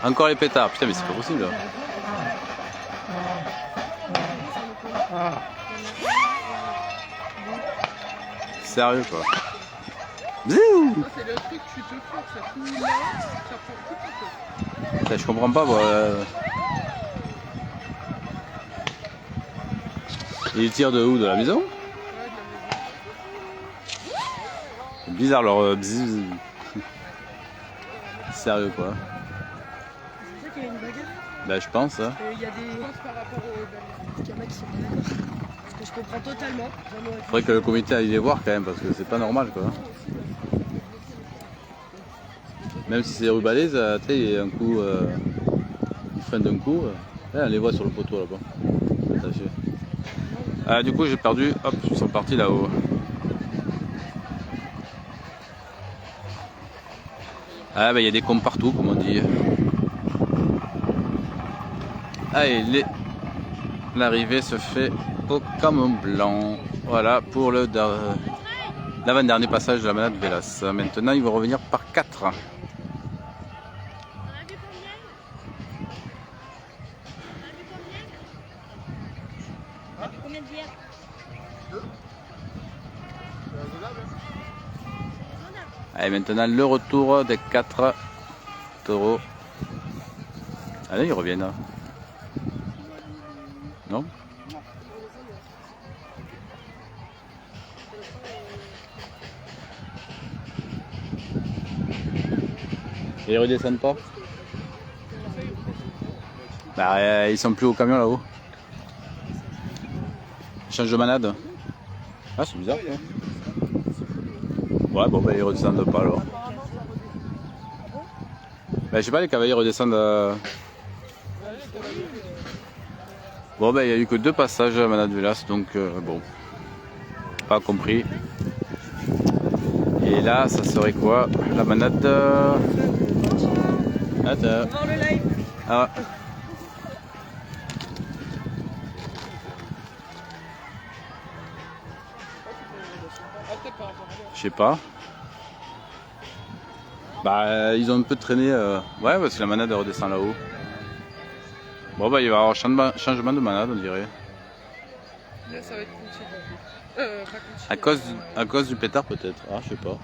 Encore les pétards. Putain, mais c'est pas possible. Sérieux quoi. Bzou. Ça, c'est le truc, tu peux faire, ça finit là, ça prend tout le temps. Putain, je comprends pas moi. Ils tirent de où? De la maison? C'est bizarre leur bzz. Sérieux quoi. C'est ça qu'il y a une bagarre. Bah je pense. Hein. Il y a des. Par rapport au Il y en a qui sont pas d'accord. Parce que je comprends totalement. Faudrait que le comité aille les voir quand même parce que c'est pas normal quoi. Même si c'est rubalaises, tu sais, il y a un coup, ils freinent d'un coup. Là, on les voit sur le poteau là-bas. Attachés. Du coup j'ai perdu, hop, ils sont partis là-haut. Ah bah il y a des cons partout comme on dit. Allez, l'arrivée se fait au camion blanc. Voilà pour l'avant-dernier passage de la manade Vélas. Maintenant ils vont revenir par 4. Combien de bières? Allez, maintenant le retour des 4 taureaux. Allez, ils reviennent. Hein. Non? Et ils redescendent pas? Bah, ils sont plus au camion là-haut. Ils changent de manade. Ah, c'est bizarre. Quoi. Ouais, bon, bah, ils redescendent pas alors. Bah, je sais pas, les cavaliers redescendent. Bon, bah, il n'y a eu que 2 passages à manade Vélas, donc bon, pas compris. Et là, ça serait quoi? La manade. Attends. Voir le live. Ah. Je sais pas. Bah, ils ont un peu traîné. Ouais, parce que la manade redescend là-haut. Bon, bah, il va y avoir changement de manade, on dirait. Là, ça va être continu. Pas continu. À cause du pétard, peut-être. Ah, je sais pas.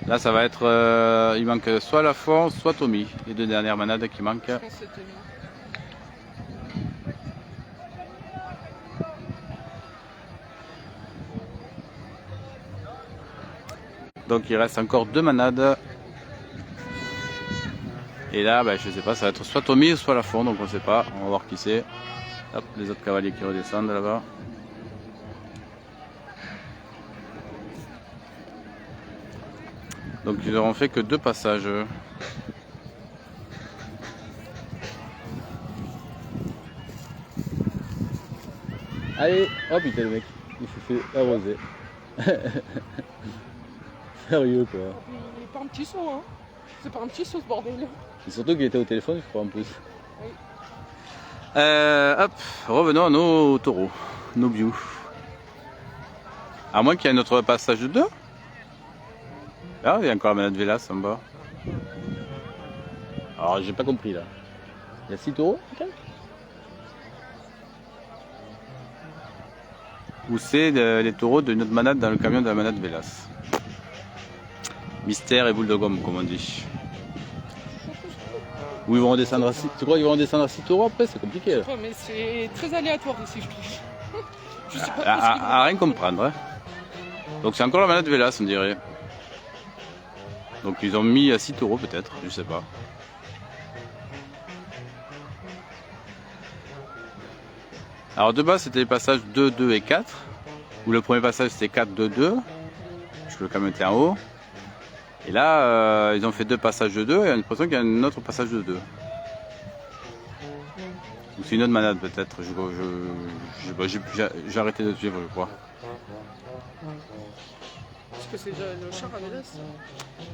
Là, ça va être. Il manque soit Lafont, soit Tommy. Les 2 dernières manades qui manquent. Je pense que c'est Tommy. Donc, il reste encore 2 manades. Et là, bah, je sais pas, ça va être soit Tommy ou soit Lafont, donc on sait pas. On va voir qui c'est. Hop, les autres cavaliers qui redescendent là-bas. Donc ils n'auront fait que 2 passages. Allez, oh putain le mec, il s'est fait arroser. Sérieux quoi. Il est pas un petit saut, hein. C'est pas un petit saut ce bordel. Et surtout qu'il était au téléphone, je crois en plus. Oui. Hop, revenons à nos taureaux, nos bious. À moins qu'il y ait un autre passage de 2. Ah, il y a encore la manade Vélas en bas. Alors, j'ai pas compris là. Il y a 6 taureaux peut-être? Ou c'est les taureaux de notre manade dans le camion de la manade Vélas? Mystère et boule de gomme, comme on dit. Ou ils vont redescendre à 6. Tu crois qu'ils vont redescendre à 6 taureaux après? C'est compliqué là. Ouais, mais c'est très aléatoire ici, je trouve. Je sais pas trop ce qu'ils À rien comprendre. Hein. Donc c'est encore la manade Vélas, on dirait. Donc ils ont mis à 6 taureaux peut-être, je sais pas. Alors de base c'était les passages 2, 2 et 4. Où le premier passage c'était 4, 2, 2. Puisque le camion était en haut. Et là ils ont fait 2 passages de 2 et on a l'impression qu'il y a un autre passage de 2. Ou c'est une autre manade peut-être. J'ai arrêté de suivre, je crois. Parce que c'est le char à Vélas.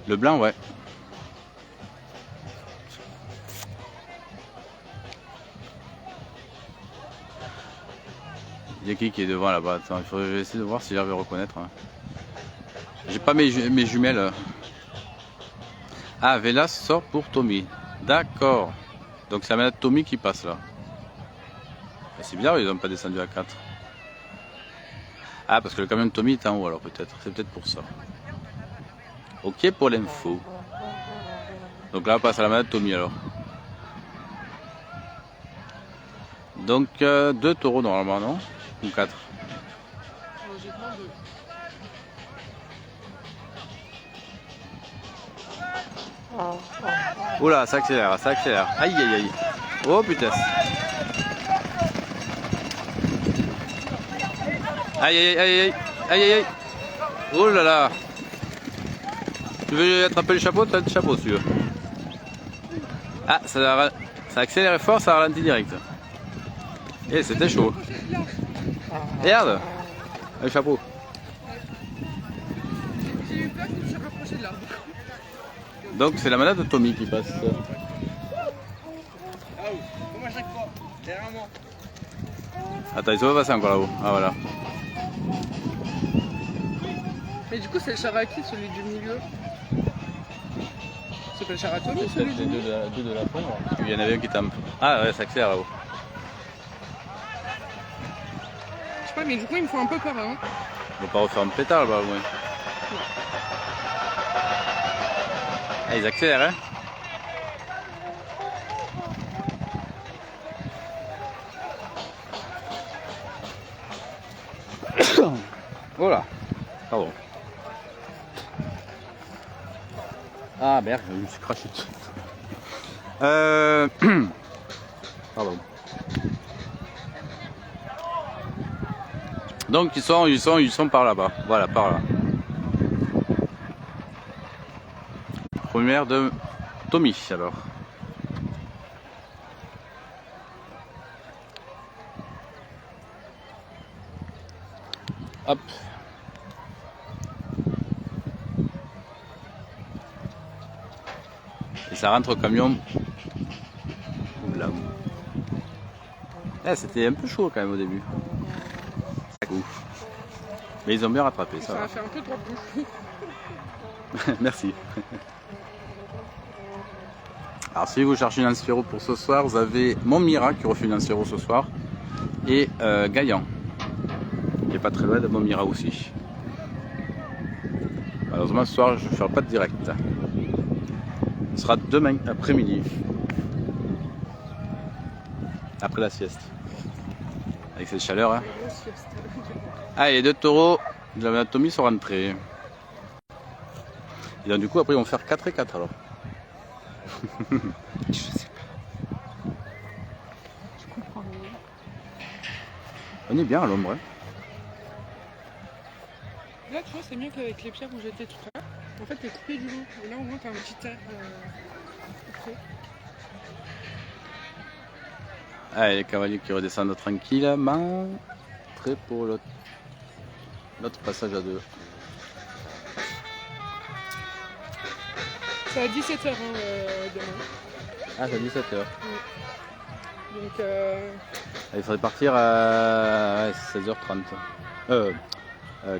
Le blanc, ouais. Il y a qui est devant là-bas? Attends, je vais essayer de voir si j'arrive à reconnaître. Hein. J'ai pas mes jumelles. Ah, Vélas sort pour Tommy. D'accord. Donc c'est la manette Tommy qui passe là. C'est bizarre, ils n'ont pas descendu à 4. Ah, parce que le camion de Tommy est en haut alors peut-être. C'est peut-être pour ça. Ok pour l'info. Donc là on passe à la manette Tommy alors. Donc 2 taureaux normalement, non? Ou 4? Logiquement 2. Oula, ça accélère, ça accélère. Aïe aïe aïe. Oh putain. Aïe aïe aïe aïe aïe aïe aïe. Oh là là. Tu veux attraper le chapeau? Tu as le chapeau si tu veux. Ah, ça accélère fort, ça ralentit direct. Et c'était chaud. Regarde le chapeau. J'ai eu peur qu'il se rapprochait de l'arbre. Donc c'est la manette de Tommy qui passe. Ah oui, comme à chaque fois, derrière moi. Attends, il se va passer encore là-haut. Ah voilà. Mais du coup, c'est le char à qui, celui du milieu? C'est pas le char à Tommy, celui du milieu? Deux de la fin. Il y en avait un qui tombe. Ah ouais, ça accélère là-haut. Je sais pas, mais du coup, il me faut un peu peur, hein. On va pas refaire un pétard là-bas au moins. Ah, ils accélèrent, hein. Voilà. Pardon. Ah merde, je me suis craché dessus. Pardon. Donc ils sont par là-bas. Voilà, par là. Première de Tommy alors. Hop. Et ça rentre au camion. Oula. Eh, c'était un peu chaud quand même au début. Mais ils ont bien rattrapé ça. Ça a fait un peu trop de Merci. Alors si vous cherchez une Lanciero pour ce soir, vous avez Montmirail qui refait une Lanciero ce soir. Et Gaillan. Qui est pas très loin de Montmirail aussi. Malheureusement ce soir je ne ferai pas de direct. Ce sera demain après-midi. Après la sieste. Avec cette chaleur. Hein. Ah, et les 2 taureaux de l'anatomie sont rentrés. Et donc du coup après ils vont faire 4 et 4 alors. Je sais pas. Je comprends rien. On est bien à l'ombre. Hein. Là, tu vois, c'est mieux qu'avec les pierres où j'étais tout à l'heure. En fait, t'es coupé du vent. Et là, au moins, t'as un petit air. Après. Allez, les cavaliers qui redescendent tranquillement. Prêt pour l'autre passage à 2. C'est à 17h hein, demain. Ah, c'est à 17h. Donc, Il faudrait partir à 16h30.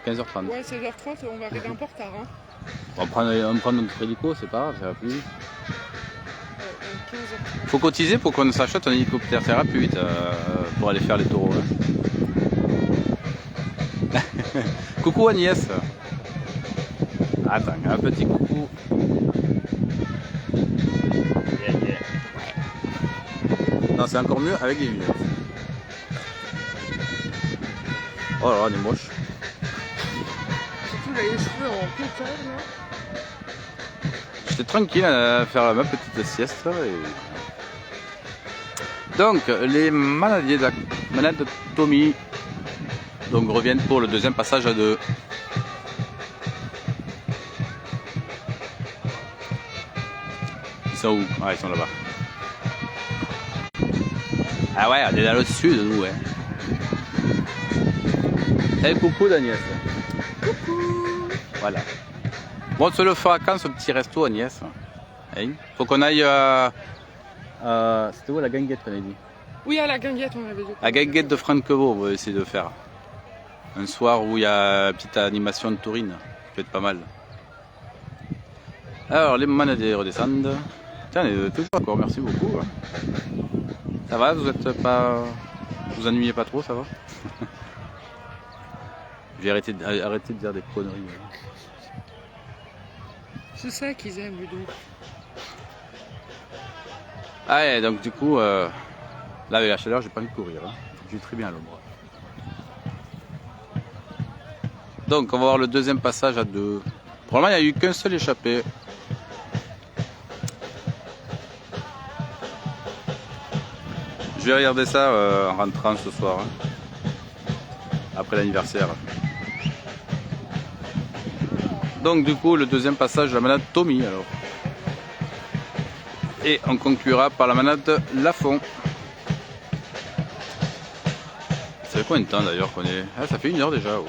15h30. ouais, 16h30, on va arriver un peu en retard. Hein. On prend notre hélico, c'est pas grave, ça va plus vite. 15h30. Faut cotiser pour qu'on s'achète un hélicoptère, ça ira plus vite pour aller faire les taureaux. Hein. Coucou Agnès. Attends, un petit coucou. Yeah, yeah. Non, c'est encore mieux avec les lunettes. Oh là là, on est moche. Surtout, là, les cheveux en pétard, là. J'étais tranquille à faire ma petite sieste. Et... Donc, les manadiers de la manette de Tommy donc, reviennent pour le deuxième passage à 2. Ils sont où? Ah, ils sont là-bas. Ah ouais, on est dans le sud, nous, hein. Eh, coucou Agnès. Coucou. Voilà. Bon, on se le fera quand ce petit resto, Agnès? Hein? Faut qu'on aille. C'était où la guinguette qu'on a dit? Oui, à la guinguette, on avait dit. La guinguette de Franquevaux, on va essayer de faire. Un soir où il y a une petite animation de taurine. Ça peut être pas mal. Alors, les manadiers redescendent. Tiens, on est toujours d'accord, merci beaucoup. Ça va, vous êtes pas. Vous ennuyez pas trop, ça va? Je vais arrêter de dire des conneries. C'est ça qu'ils aiment, Ludo. Ah, et donc du coup, là avec la chaleur, j'ai pas envie de courir. Hein. Faut que je suis très bien à l'ombre. Donc, on va voir le deuxième passage à deux. Probablement, il n'y a eu qu'un seul échappé. Je vais regarder ça en rentrant ce soir, hein, après l'anniversaire. Donc du coup, le deuxième passage, la manade Tommy alors. Et on conclura par la manade Lafont. Ça fait combien de temps d'ailleurs qu'on est... Ah, ça fait 1 heure déjà. Oh.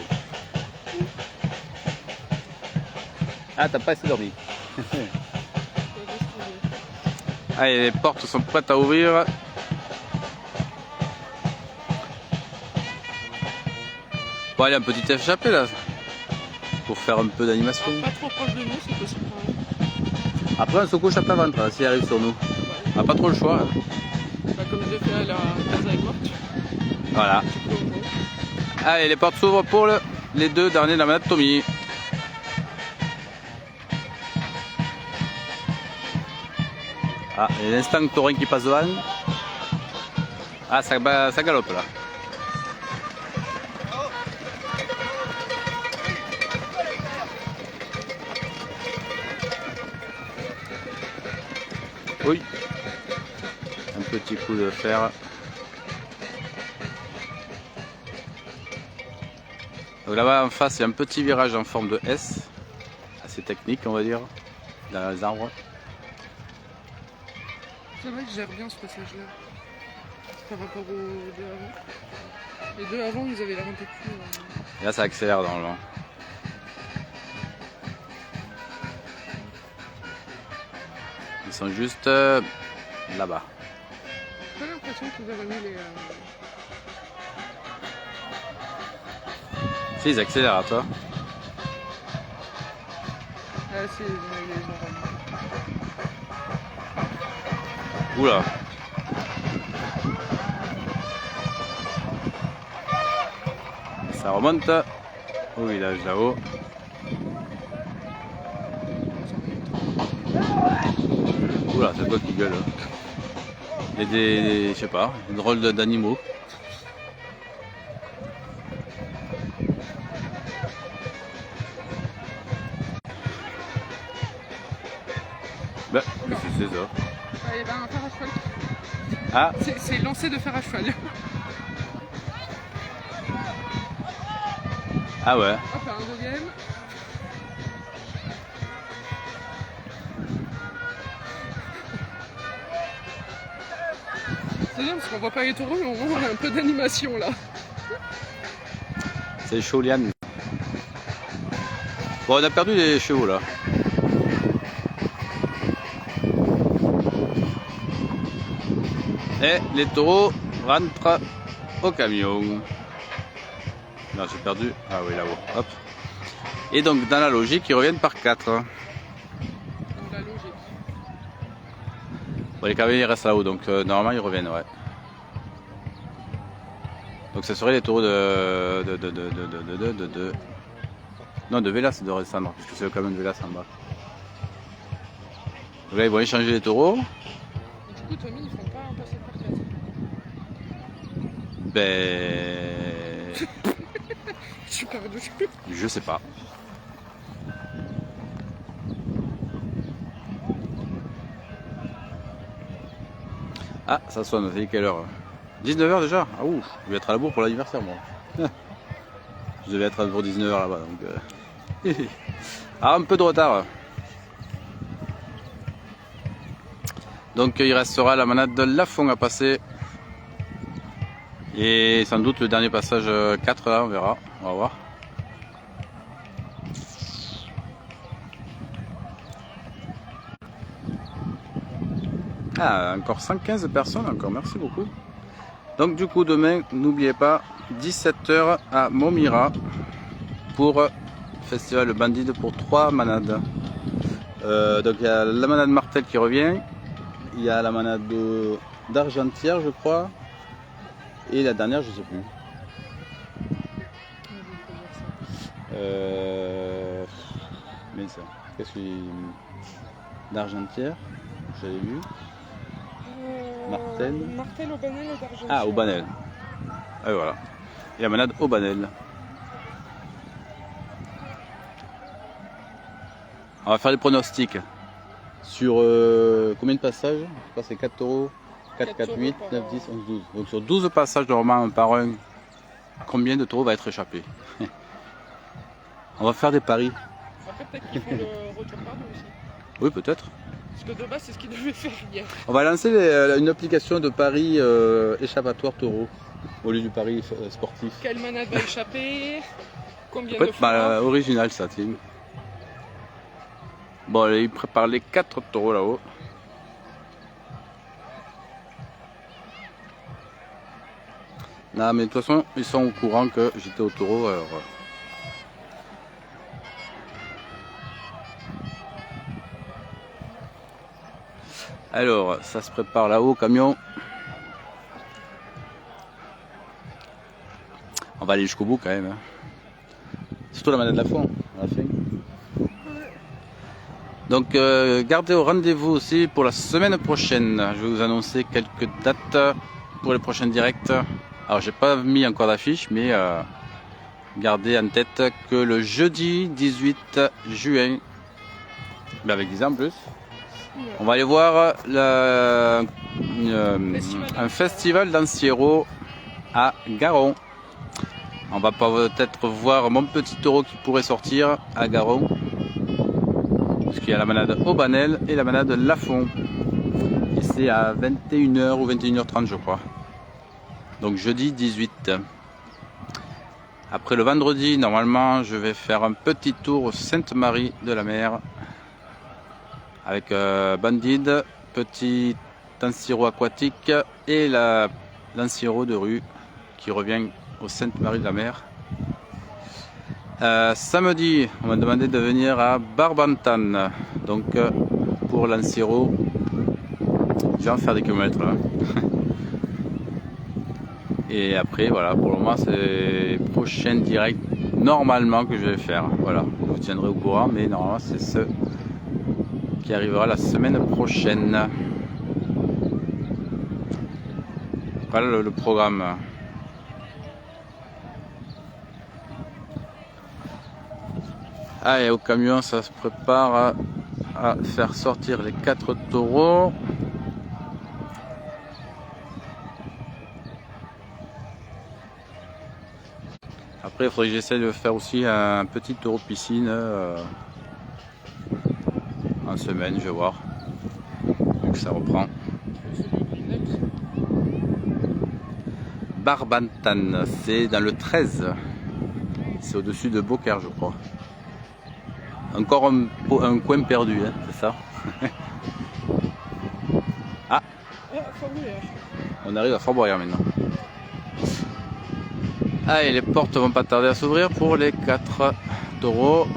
Ah, t'as pas assez dormi. Allez, les portes sont prêtes à ouvrir. Bon, allez, un petit échappé là. Pour faire un peu d'animation. Pas trop proche de nous, c'est possible quand même. Après, on se couche à plat ventre hein, s'il arrive sur nous. On n'a pas trop le choix. Hein. Bah, comme j'ai fait à la casa est morte. Voilà. Allez, les portes s'ouvrent pour les deux derniers de la manade Tommy. Ah, et l'instant taurin qui passe devant. Ah, ça galope là. Oui. Un petit coup de fer. Donc là-bas en face, il y a un petit virage en forme de S. Assez technique, on va dire, dans les arbres. C'est vrai que je gère bien ce passage-là. Par rapport aux deux avant. Les deux avant, ils avaient l'air un peu plus... Et là, ça accélère normalement. Ils sont juste là-bas. J'ai pas l'impression qu'ils avaient mis les... Si, ils accélèrent à toi. Ah si, ils ont mis les gens. Oula. Ça remonte au village là-haut. Oula, c'est quoi qui gueule? Il y a des je sais pas, des drôles d'animaux. Bah, qu'est-ce que c'est ça? Ah, il y avait un fer à cheval. Ah, C'est lancé de fer à cheval. ah ouais. Hop, un deuxième. C'est bien parce qu'on voit pas les taureaux, mais on voit un peu d'animation là. C'est chaud, Liane. Bon, on a perdu les chevaux là. Et les taureaux rentrent au camion. Non, j'ai perdu. Ah oui, là-haut. Hop. Et donc, dans la logique, ils reviennent par 4. Dans la logique. Bon, les camions ils restent là-haut, donc normalement ils reviennent, ouais. Donc ça serait les taureaux Non, de Vélas de redescendre, puisque c'est le camion de Vélas en bas. Donc là, ils vont échanger les taureaux. Du coup, Tommy, ils font pas un passé par 4. Ben... Je suis perdu. Je sais pas. Ah, ça sonne, c'est quelle heure? 19h déjà? Ah ouf, je vais être à la bourre pour l'anniversaire moi. Je devais être pour 19h là-bas donc... Ah, un peu de retard. Donc il restera la manade de Lafont à passer. Et sans doute le dernier passage 4 là, on verra, on va voir. Ah, encore 115 personnes, encore, merci beaucoup. Donc du coup demain, n'oubliez pas, 17 h à Momira pour Festival Bandide pour 3 manades. Donc il y a la manade Martel qui revient, il y a la manade d'Argentière je crois, et la dernière je sais plus. Mais ça, qu'est-ce que d'Argentière, j'avais vu. Martel. Martel, Aubanel et d'Argentière. Ah, Aubanel. Et voilà. Et la manade Aubanel. On va faire les pronostics. Sur combien de passages? Je sais pas, c'est 4 euros. 4, 4, 8, 9, 10, 11, 12. Donc sur 12 passages normalement par un, combien de taureaux va être échappé? On va faire des paris. Après, peut-être qu'ils font le retour par nous aussi. Oui, peut-être. Parce que de base, c'est ce qu'ils devaient faire hier. On va lancer une application de paris échappatoire taureau au lieu du pari sportif. Quelle manade va échapper? Combien Peut de être fois? original ça, Tim. Bon, allez, il prépare les 4 taureaux là-haut. Non, mais de toute façon, ils sont au courant que j'étais au taureau. Alors, ça se prépare là-haut, camion. On va aller jusqu'au bout quand même. Hein. Surtout la manette de la fond, à la fin. Donc, gardez au rendez-vous aussi pour la semaine prochaine. Je vais vous annoncer quelques dates pour les prochains directs. Alors, j'ai pas mis encore d'affiche, mais gardez en tête que le jeudi 18 juin, ben avec 10 ans en plus, on va aller voir un festival d'Anciero à Garon. On va peut-être voir mon petit taureau qui pourrait sortir à Garon. Parce qu'il y a la manade Aubanel et la manade Lafont. Et c'est à 21 h ou 21 h 30 je crois. Donc jeudi 18. Après le vendredi, normalement, je vais faire un petit tour au Sainte-Marie de la Mer. Avec Bandide, petit Anciero aquatique et l'Anciero de rue qui revient au Sainte-Marie de la Mer. Samedi, on m'a demandé de venir à Barbantan. Donc pour l'Anciero, je vais en faire des kilomètres. Hein. Et après, voilà, pour le moment, c'est les prochains directs normalement que je vais faire. Voilà, je vous tiendrai au courant, mais normalement, c'est ce qui arrivera la semaine prochaine. Voilà le programme. Ah, et au camion, ça se prépare à faire sortir les 4 taureaux. Après, il faudrait que j'essaie de faire aussi un petit taureau piscine en semaine, je vais voir. Vu que ça reprend. Barbantan, c'est dans le 13. C'est au-dessus de Beaucaire, je crois. Encore un coin perdu, hein, c'est ça. Ah, on arrive à Fort-Boyard maintenant. Ah, et les portes vont pas tarder à s'ouvrir pour les 4 taureaux.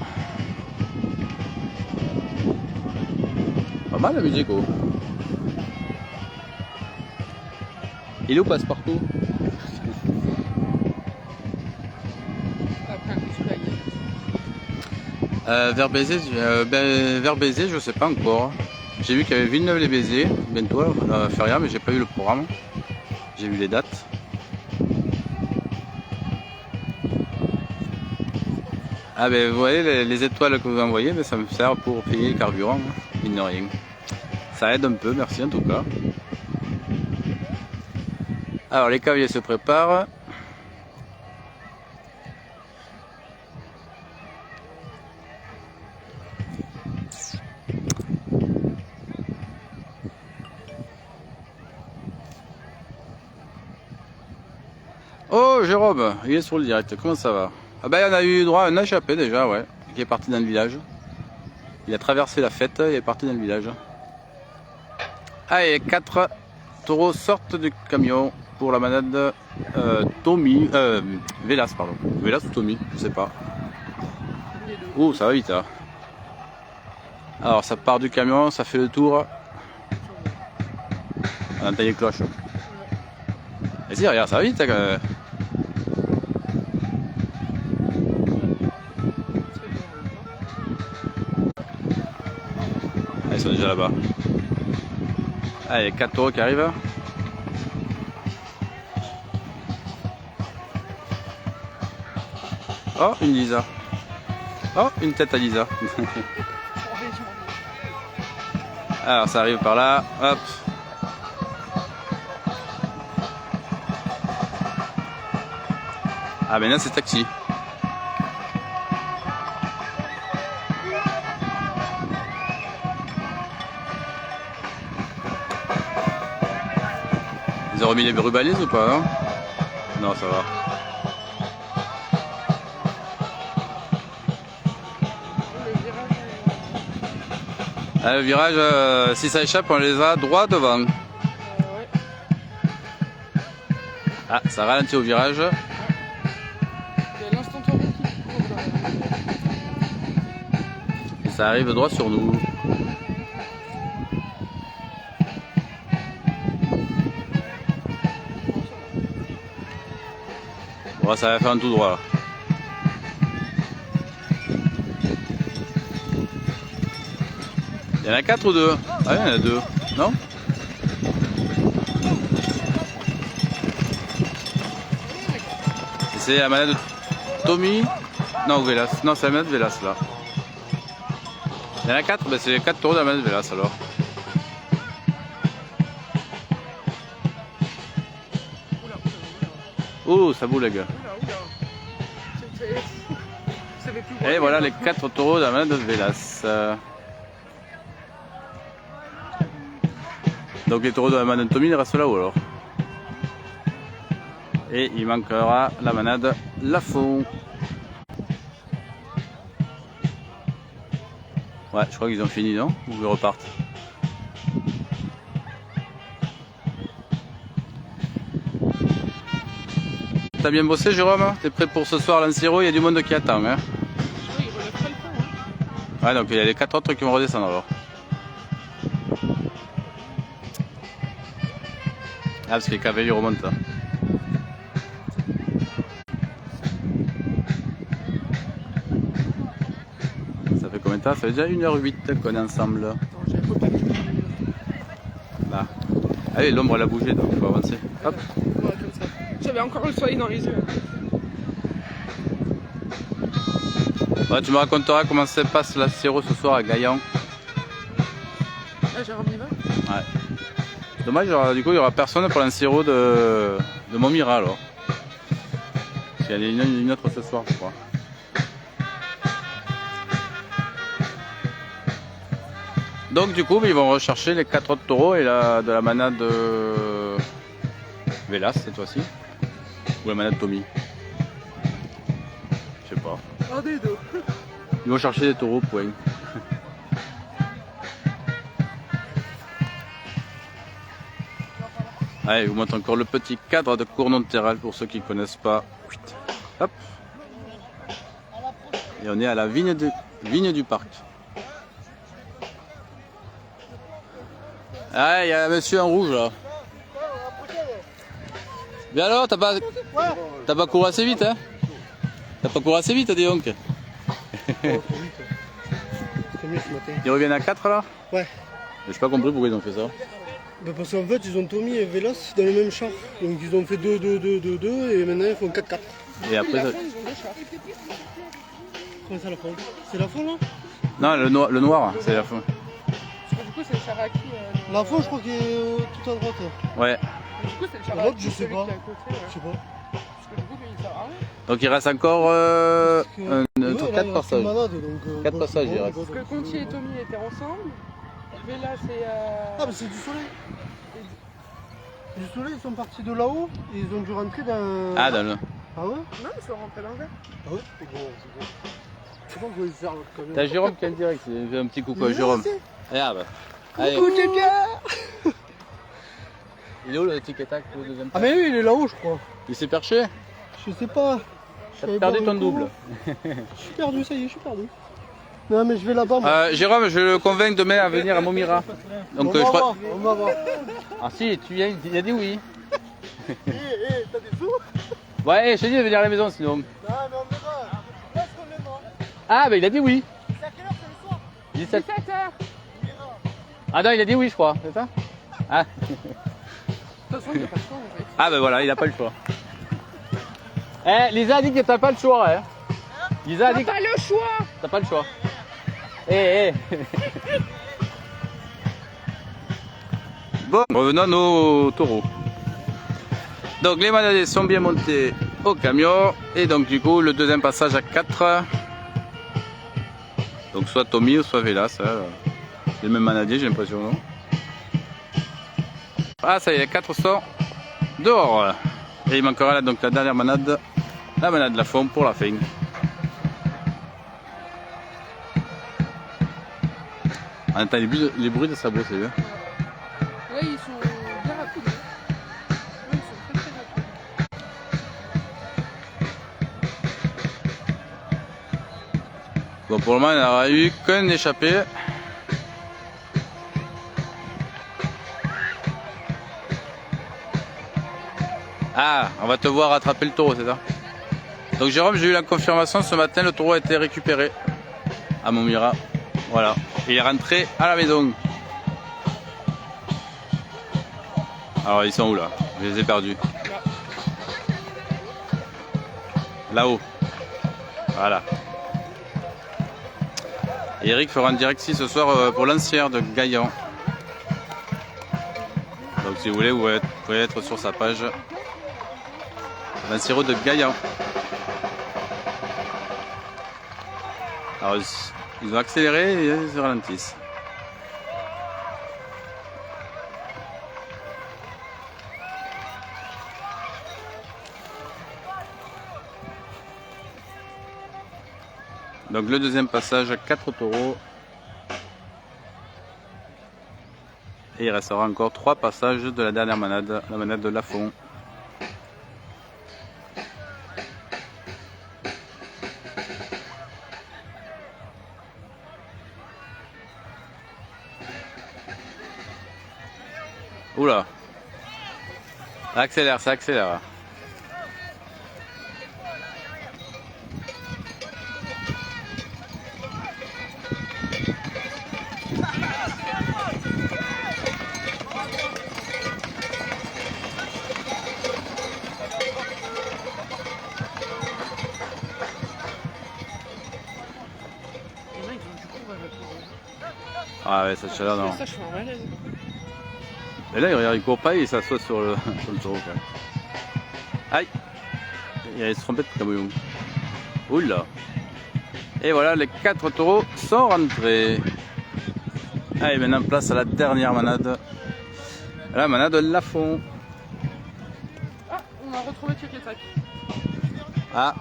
Pas mal la musique, oh. Il est où Passe-Partout? Vers Béziers, je sais pas encore. J'ai vu qu'il y avait Villeneuve-les-Béziers bientôt à Feria, mais j'ai pas eu le programme. J'ai vu les dates. Ah ben vous voyez les étoiles que vous envoyez, ben, ça me sert pour payer le carburant, hein, mine de rien. Ça aide un peu, merci en tout cas. Alors les cavaliers se préparent. Jérôme, il est sur le direct, comment ça va? Ah ben on a eu droit à un échappé déjà, ouais, qui est parti dans le village. Il a traversé la fête, il est parti dans le village. Allez, 4 taureaux sortent du camion pour la manade Tommy, Velas pardon. Velas ou Tommy, je sais pas. Oh, ça va vite là. Alors ça part du camion, ça fait le tour. On entend les cloches. Et si, regarde, ça va vite. Hein, ils sont déjà là-bas. Allez, 4 taureaux qui arrivent. Oh, une Lisa. Oh, une tête à Lisa. Alors ça arrive par là. Hop. Ah maintenant c'est taxi. Ils ont remis les rubalises ou pas, non? Non, ça va. Ah, le virage, si ça échappe, on les a droit devant. Ouais. Ah, ça ralentit au virage. Il y a l'instant taureau qui court là. Et ça arrive droit sur nous. Bon, ça va faire un tout droit là. Il y en a 4 ou 2? Ah, il y en a 2, non? C'est la manade de Tommy? Non, Velas. Non, c'est la manade de Velas là. Il y en a 4? Ben, c'est les 4 taureaux de la manade de Velas alors. Oh, ça boule les gars. Et voilà les 4 taureaux de la manade de Velas. Donc les taureaux de la manade de Tommy, ils restent là-haut alors. Et il manquera la manade Lafont. Ouais, je crois qu'ils ont fini, non? Ou ils repartent. T'as bien bossé, Jérôme? T'es prêt pour ce soir, Lanciro? Il y a du monde qui attend. Hein? Il relève pas le fond. Hein. Ouais, donc il y a les 4 autres qui vont redescendre alors. Ah, parce que les cavaliers remontent là. Ça fait combien de temps? Ça fait déjà 1h08 qu'on est ensemble là. Attends, j'ai un peu perdu. Là. Allez, l'ombre elle a bougé donc il faut avancer. Hop. Ouais, comme ça. J'avais encore le soleil dans les yeux. Ouais, tu me raconteras comment se passe la Siro ce soir à Gaillan. Ah, j'ai ramené là. Ouais. Dommage, du coup il n'y aura personne pour l'Anciro de Montmirail alors. Parce qu'il y en a une autre ce soir je crois. Donc du coup ils vont rechercher les 4 autres taureaux et de la manade Velas cette fois-ci. Ou la manade Tommy. Je sais pas. Un des deux. Ils vont chercher des taureaux, point. Allez, je vous montre encore le petit cadre de Cournonterral pour ceux qui ne connaissent pas. Hop. Et on est à la vigne du parc. Ah, il y a un monsieur en rouge là. Bien alors, t'as pas couru assez vite, hein? T'as pas couru assez vite, dis donc. C'était mieux ce matin. Ils reviennent à 4 là? Ouais. J'ai pas compris pourquoi ils ont fait ça. Bah parce qu'en fait, ils ont Tommy et Velas dans le même char. Donc ils ont fait 2, 2, 2, 2, 2 et maintenant ils font 4, 4. Et après, ça... Ils ont deux chars. Comment ça la fond? C'est la fond là? Non, le noir, c'est la fin. Parce que du coup, c'est le char à qui La fond, je crois qu'il est tout à droite. Ouais. Du coup, c'est le char à L'autre, qui, je sais celui pas. qui est à côté, ouais. Je sais pas. Parce que du coup, lui, il sert à rien. Donc il reste encore Ouais, 4 passages. Malade, 4 4 passages, il reste. Parce que Conti et Tommy étaient ensemble. Velas et. Ah, mais c'est du soleil. Du soleil, ils sont partis de là-haut et ils ont dû rentrer dans. Ah, dans le... Ah ouais? Non, ils sont rentrés dans le verre. Ah ouais? C'est bon, c'est bon. Comment vous voulez faire votre camion? T'as Jérôme qui est en direct, il fait un petit coucou à Jérôme. Regarde. Allez, Coucou Pierre! il est où le tic-tac pour le deuxième Ah mais oui, il est là-haut je crois. Il s'est perché? Je sais pas. T'as perdu ton double. Je suis perdu, ça y est, je suis perdu. Non mais je vais là-bas moi. Jérôme, je le convainc demain à venir à Montmirail. Donc on je va crois... voir, on va voir. Ah si, il a dit oui. T'as des sous? Ouais, je t'ai dit de venir à la maison sinon. Non mais on verra. Laisse qu'on viendra. Ah bah il a dit oui. C'est à quelle heure c'est le soir? 17. 17h. Ah non, il a dit oui je crois, c'est ça? Ah. De toute façon, il n'y a pas de choix en fait. Ah ben voilà, il a pas le choix. Eh, Lisa a dit que t'as pas le choix, hein. Lisa a dit que Pas le choix. t'as pas le choix. Eh, eh. Bon, revenons à nos taureaux. Donc les manadiers sont bien montés au camion. Et donc du coup, le deuxième passage à 4. Donc soit Tommy ou soit Vélas. Hein. Les mêmes manadiers, j'ai l'impression, non? Ah ça y est, les 4 sont dehors. Et il manquera là, donc la dernière manade, la manade de la fond pour la fin. On entend les bruits de sabots, c'est bien. Ouais, ils sont bien rapides. Ouais, ils sont très rapides. Bon, pour le moment, il n'y aura eu qu'un échappé. Ah, on va te voir attraper le taureau, c'est ça? Donc Jérôme, j'ai eu la confirmation ce matin, le taureau a été récupéré à Montmirail. Voilà, il est rentré à la maison. Alors ils sont où là? Je les ai perdus. Là-haut. Voilà. Et Eric fera un direct ici ce soir pour l'ancière de Gaillan. Donc si vous voulez, vous pouvez être sur sa page. L'anciero de Gaillan. Alors ils ont accéléré et ils se ralentissent. Donc le deuxième passage à 4 taureaux. Et il restera encore 3 passages de la dernière manade, la manade de Lafont. Oula, ça accélère, ça accélère. Il y en a, ils ont du courage à courir. Ah ouais, cette chaleur non. Ça, je suis en malaise. Et là, regarde, il court pas et il s'assoit sur le taureau. Quand même. Aïe! Il y a les trompettes de camion. Oula! Et voilà, les 4 taureaux sont rentrés. Allez, maintenant place à la dernière manade. La manade de Lafont. Ah, on a retrouvé tic-tac. Ah!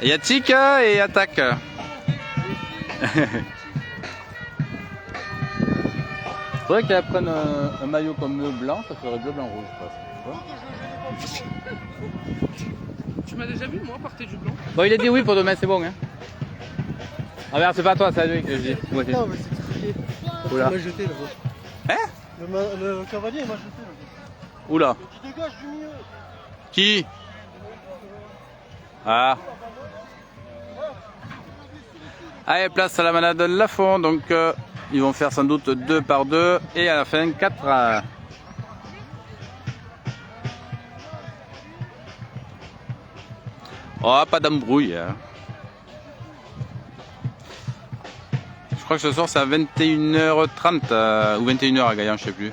Il y a tic et attaque. Faudrait qu'elle prenne un maillot comme le blanc, ça ferait bleu, blanc, rouge. Presque. Tu m'as déjà vu, moi, porter du blanc? Bon, il a dit oui pour demain, c'est bon. Hein. Ah merde, c'est pas toi, c'est à lui que je dis. Moi, Non mais c'est trié. Oula. Il m'a jeté là-bas. Hein? Le cavalier m'a jeté là-bas. Oula. Tu dégages du milieu. Qui? Ah. Allez, place à la manade de Lafont. Donc, ils vont faire sans doute 2 par 2 et à la fin 4. Oh, pas d'embrouille. Hein. Je crois que ce soir c'est à 21h30 ou 21h à Gaillan, je sais plus.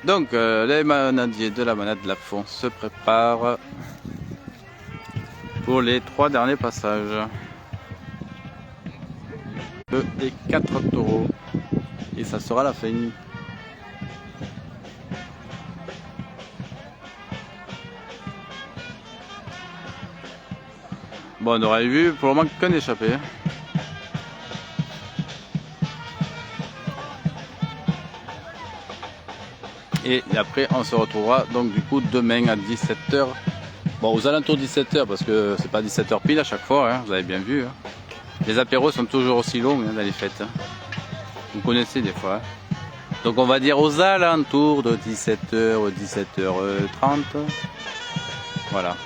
Donc les manadiers de la manade de Lafont se préparent pour les 3 derniers passages. 2 et 4 taureaux. Et ça sera la fin. Bon, on aurait vu pour le moment qu'un échappé. Et après on se retrouvera donc du coup demain à 17h. Bon, aux alentours de 17h parce que c'est pas 17h pile à chaque fois, hein, vous avez bien vu. Hein. Les apéros sont toujours aussi longs hein, dans les fêtes. Hein. Vous connaissez des fois. Hein. Donc on va dire aux alentours de 17h ou 17h30. Voilà.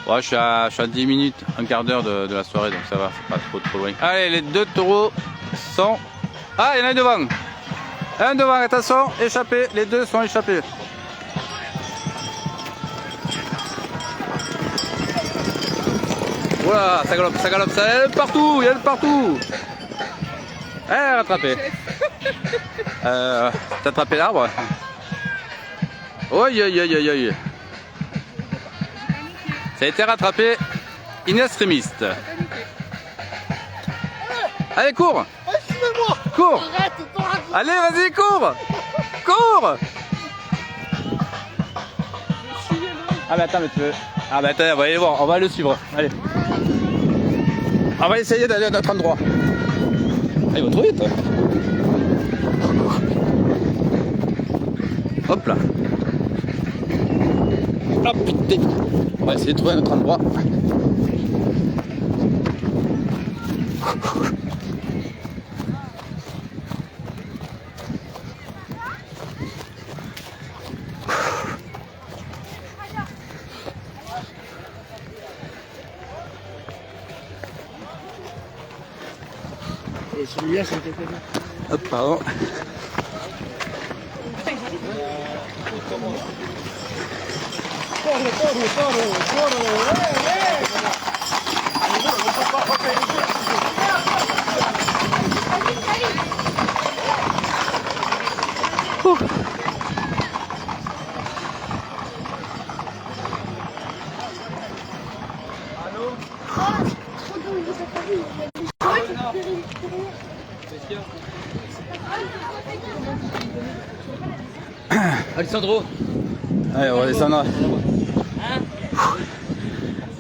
Ouais, je suis à 10 minutes, un quart d'heure de la soirée, donc ça va, c'est pas trop loin. Allez, les deux taureaux sont... Ah, il y en a un devant. Un devant, attention, échappé, les deux sont échappés. Voilà, ça galope, ça galope, ça y est partout, il y en a partout. Eh, rattrapé. T'as attrapé l'arbre? Oi, oi, oi, oi, oi. Ça a été rattrapé in extremis. Allez, cours. Cours. Allez, vas-y, cours. Cours. Ah mais attends, mais tu veux... Ah mais attends, on va aller voir, on va le suivre. Allez. On va essayer d'aller à notre endroit. Ah, il va trop vite. Hop là. Hop, putain. On va essayer de trouver notre endroit. Et celui-là, c'était quoi? Hop, pardon. Alessandro. Allez, on va descendre.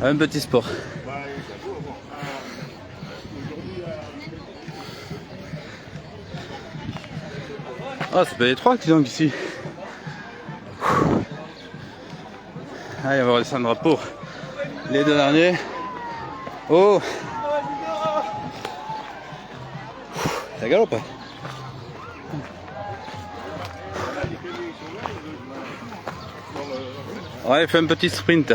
Un petit sport. Ah, c'est pas étroit, dis donc, ici. Allez, on va redescendre pour les deux derniers. Oh! Ça galope. Ouais, fait un petit sprint.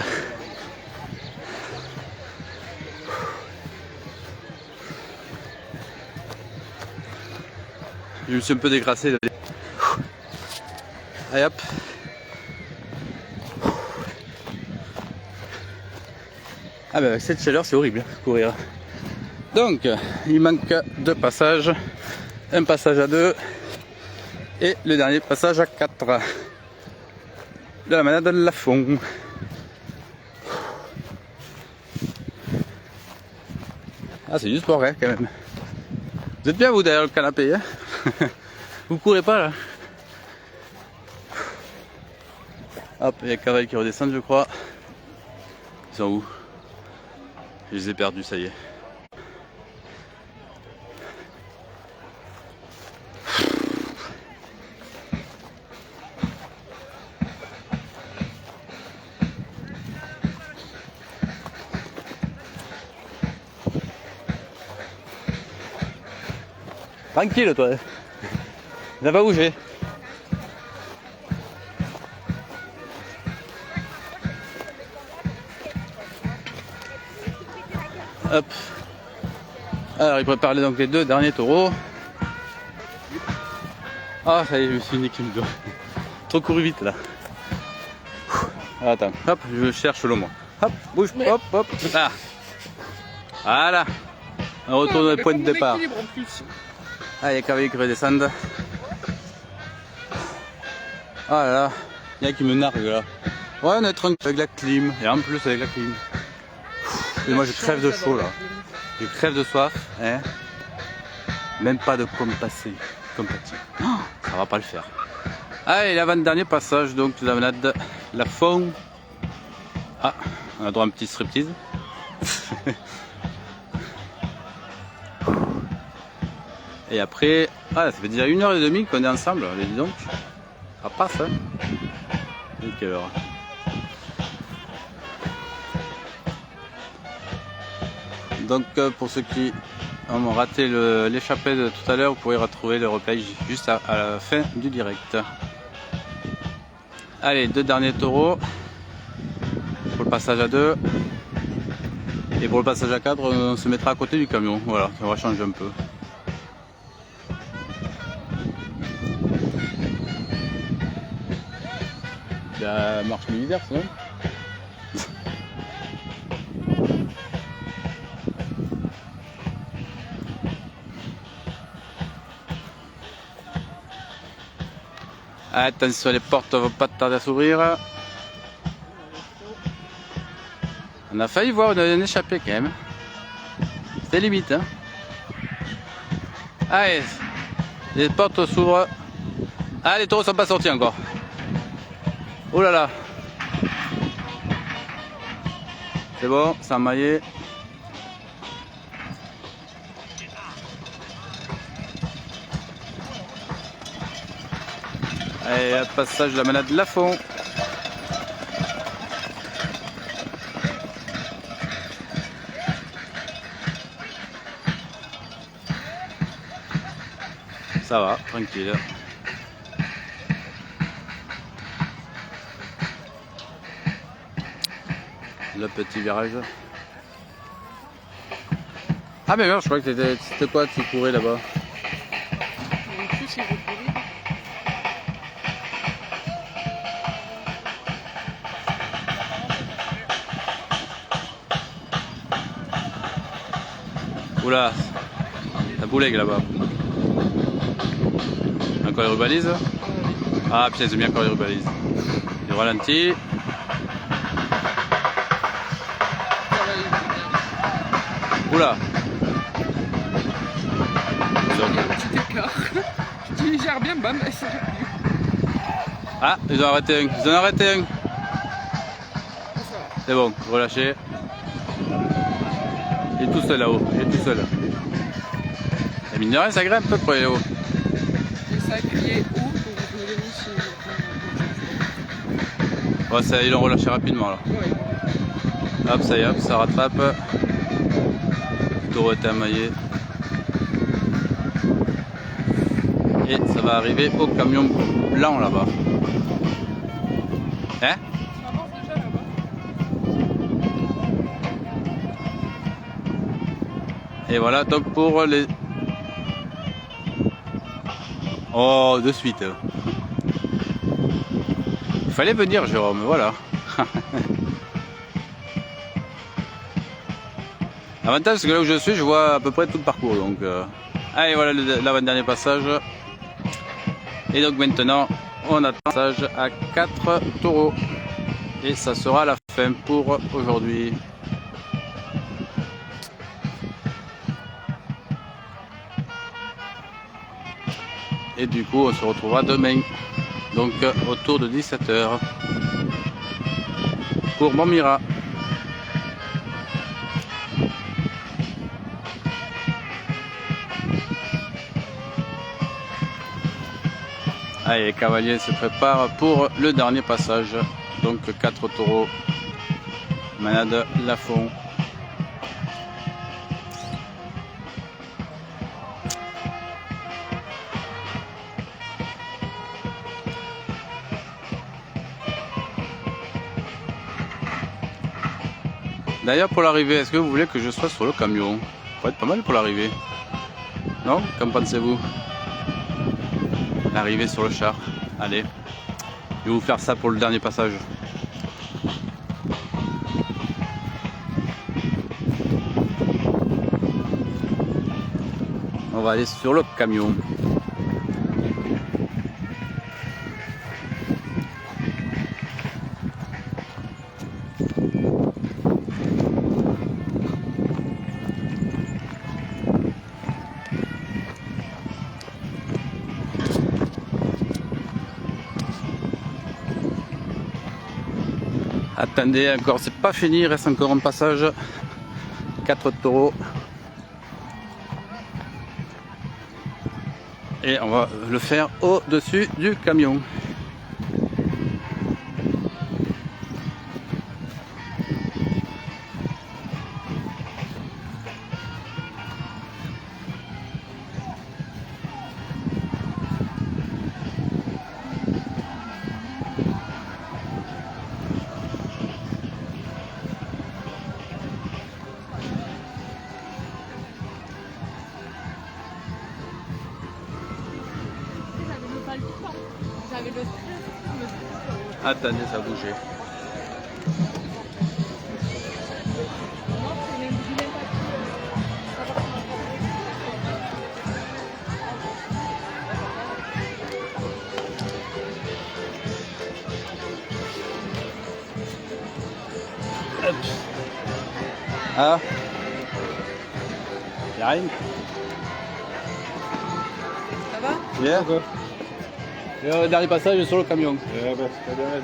Je me suis un peu décrassé. Allez hop. Ah ben avec cette chaleur c'est horrible courir. Donc il manque deux passages. Un passage à 2 et le dernier passage à 4 de la manade de Lafond. Ah, c'est du sport hein, quand même. Vous êtes bien vous derrière le canapé hein. Vous courez pas là. Hop, il y a Cavale qui redescendent je crois. Ils sont où? Je les ai perdus, ça y est. Tranquille toi. Il n'a pas bougé. Hop. Alors il prépare donc les deux derniers taureaux. Ah ça y est, je me suis niqué le doigt. Trop couru vite là. Attends, hop, je cherche l'homme. Hop, bouge, hop, hop. Ah. Voilà. On retourne au point de départ. Ah, il y a Cavalier qui redescendent. Ah là là, il y a qui me nargue là. Ouais, on est tranquille avec la clim. Et en plus avec la clim. Et moi je crève de chaud là. Je crève de soif, hein. Même pas de compasser. Compatie. Oh, ça va pas le faire. Allez, l'avant-dernier passage, donc la manade, la faune. Ah, on a droit à un petit striptease. Et après, ah, ça fait déjà 1h30 qu'on est ensemble, allez, dis donc. Ça passe, hein. Et quelle heure? Donc pour ceux qui ont raté l'échappée de tout à l'heure, vous pourrez retrouver le replay juste à la fin du direct. Allez, 2 derniers taureaux pour le passage à 2. Et pour le passage à 4, on se mettra à côté du camion. Voilà, ça va changer un peu. La marche militaire, c'est non? Attention, les portes vont pas tarder à s'ouvrir. On a failli voir une échappée quand même. C'était limite, hein. Allez, les portes s'ouvrent. Ah, les taureaux sont pas sortis encore. Oh là là. C'est bon, c'est emmaillé. Allez, un passage de la manade Lafont. Ça va, tranquille. Le petit virage. Ah mais non, je crois que c'était quoi tu courais là-bas? En plus, il repourait. Oula, la boulegue là-bas. Encore les rubalises. Ah putain, ils ont mis encore les rubalises. Du ralenti. Oula. Petit écart. Tu gères bien, bam, et ça. Ah, ils ont arrêté un. Ils en ont arrêté un. C'est bon, relâchez. Il est tout seul là-haut. Il est tout seul. Et mine de rien, ça grimpe un peu pour aller là-haut. Et ça a crié haut, donc je me demande si. Ouais, ça, ils l'ont relâché rapidement là. Ouais. Hop, ça y est, hop, ça rattrape. Le taureau est amaillé. Et ça va arriver au camion blanc là-bas. Hein? Ça avance déjà là-bas. Et voilà donc pour les... Oh, de suite. Il fallait venir Jérôme, voilà. L'avantage c'est que là où je suis, je vois à peu près tout le parcours. Donc, allez, voilà l'avant-dernier passage. Et donc maintenant, on attend le passage à 4 taureaux. Et ça sera la fin pour aujourd'hui. Et du coup, on se retrouvera demain. Donc autour de 17 h pour Montmirail. Allez, les cavaliers se préparent pour le dernier passage. Donc 4 taureaux. Manade Lafont. D'ailleurs, pour l'arrivée, est-ce que vous voulez que je sois sur le camion? Ça pourrait être pas mal pour l'arrivée. Non? Qu'en pensez-vous? L'arrivée sur le char. Allez, je vais vous faire ça pour le dernier passage. On va aller sur le camion. Attendez, encore, c'est pas fini, il reste encore un passage. 4 taureaux. Et on va le faire au-dessus du camion. J'avais le stress. Attendez, ça a bougé. Hop. Ah, y'a rien. Ça va? Bien. Le dernier passage sur le camion.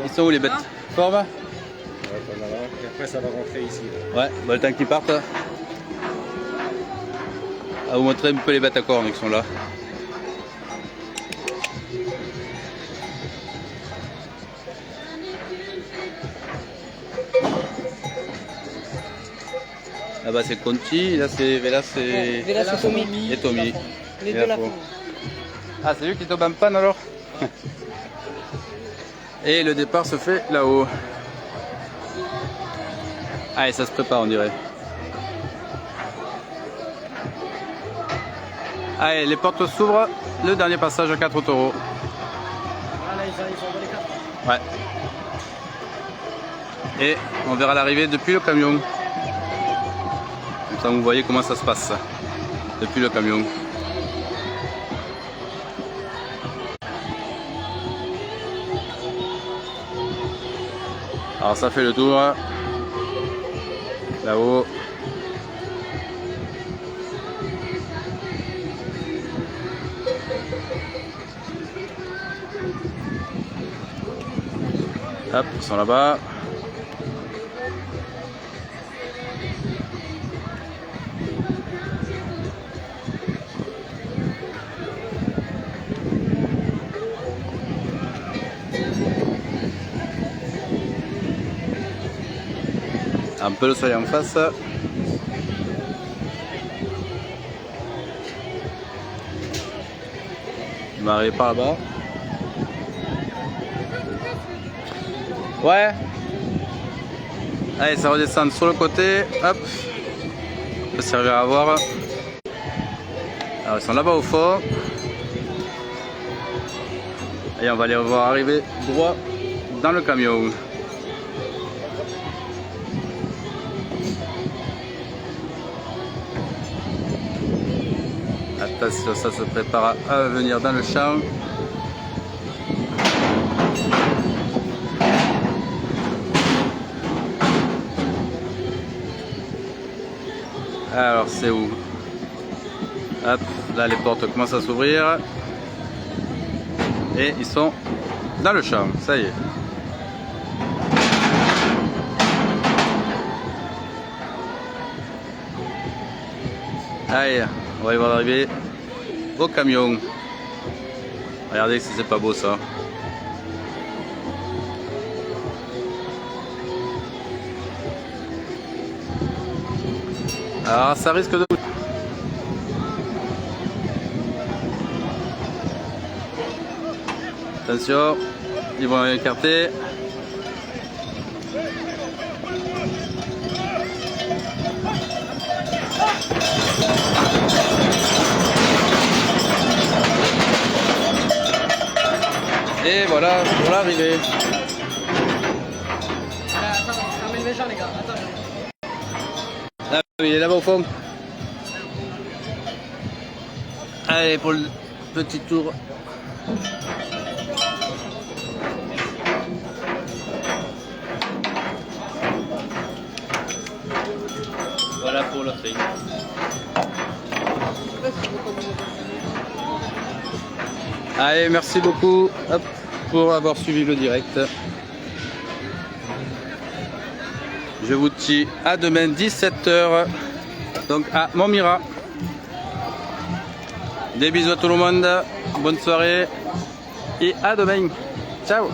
Ils sont où les bêtes? Forme? Et après ça va rentrer ici. Ouais, bah, le temps qu'ils partent. À vous montrer un peu les bêtes à cornes qui sont là. Là-bas c'est Conti, là c'est Velas et Tommy. et Tommy. Les Et deux la la faux. font. Ah, c'est lui qui tombe en panne alors. Et le départ se fait là-haut. Allez, ça se prépare on dirait. Allez, les portes s'ouvrent. Le dernier passage à 4 taureaux. Voilà, ils envoient les cartes. Ouais. Et on verra l'arrivée depuis le camion. Comme ça vous voyez comment ça se passe depuis le camion. Alors ça fait le tour. Là-haut. Hop, ils sont là-bas. Un peu le soleil en face. Il va arriver par là-bas. Ouais. Allez, ça redescend sur le côté. Hop. Ça peut servir à voir. Alors ils sont là-bas au fond. Et on va les voir arriver droit dans le camion. Attention, ça se prépare à venir dans le champ. Alors c'est où? Hop, là les portes commencent à s'ouvrir. Et ils sont dans le champ, ça y est. Allez, on va y voir arriver au camion. Regardez si c'est pas beau ça. Alors ça risque de... Attention, ils vont écarter. Et voilà pour l'arrivée. Attends, fermez le méchant les gars. Attends. Ah oui, il est là-bas au fond. Allez pour le petit tour. Voilà pour le film. Allez, merci beaucoup hop, pour avoir suivi le direct. Je vous dis à demain 17h. Donc à Montmirail. Des bisous à tout le monde. Bonne soirée. Et à demain. Ciao.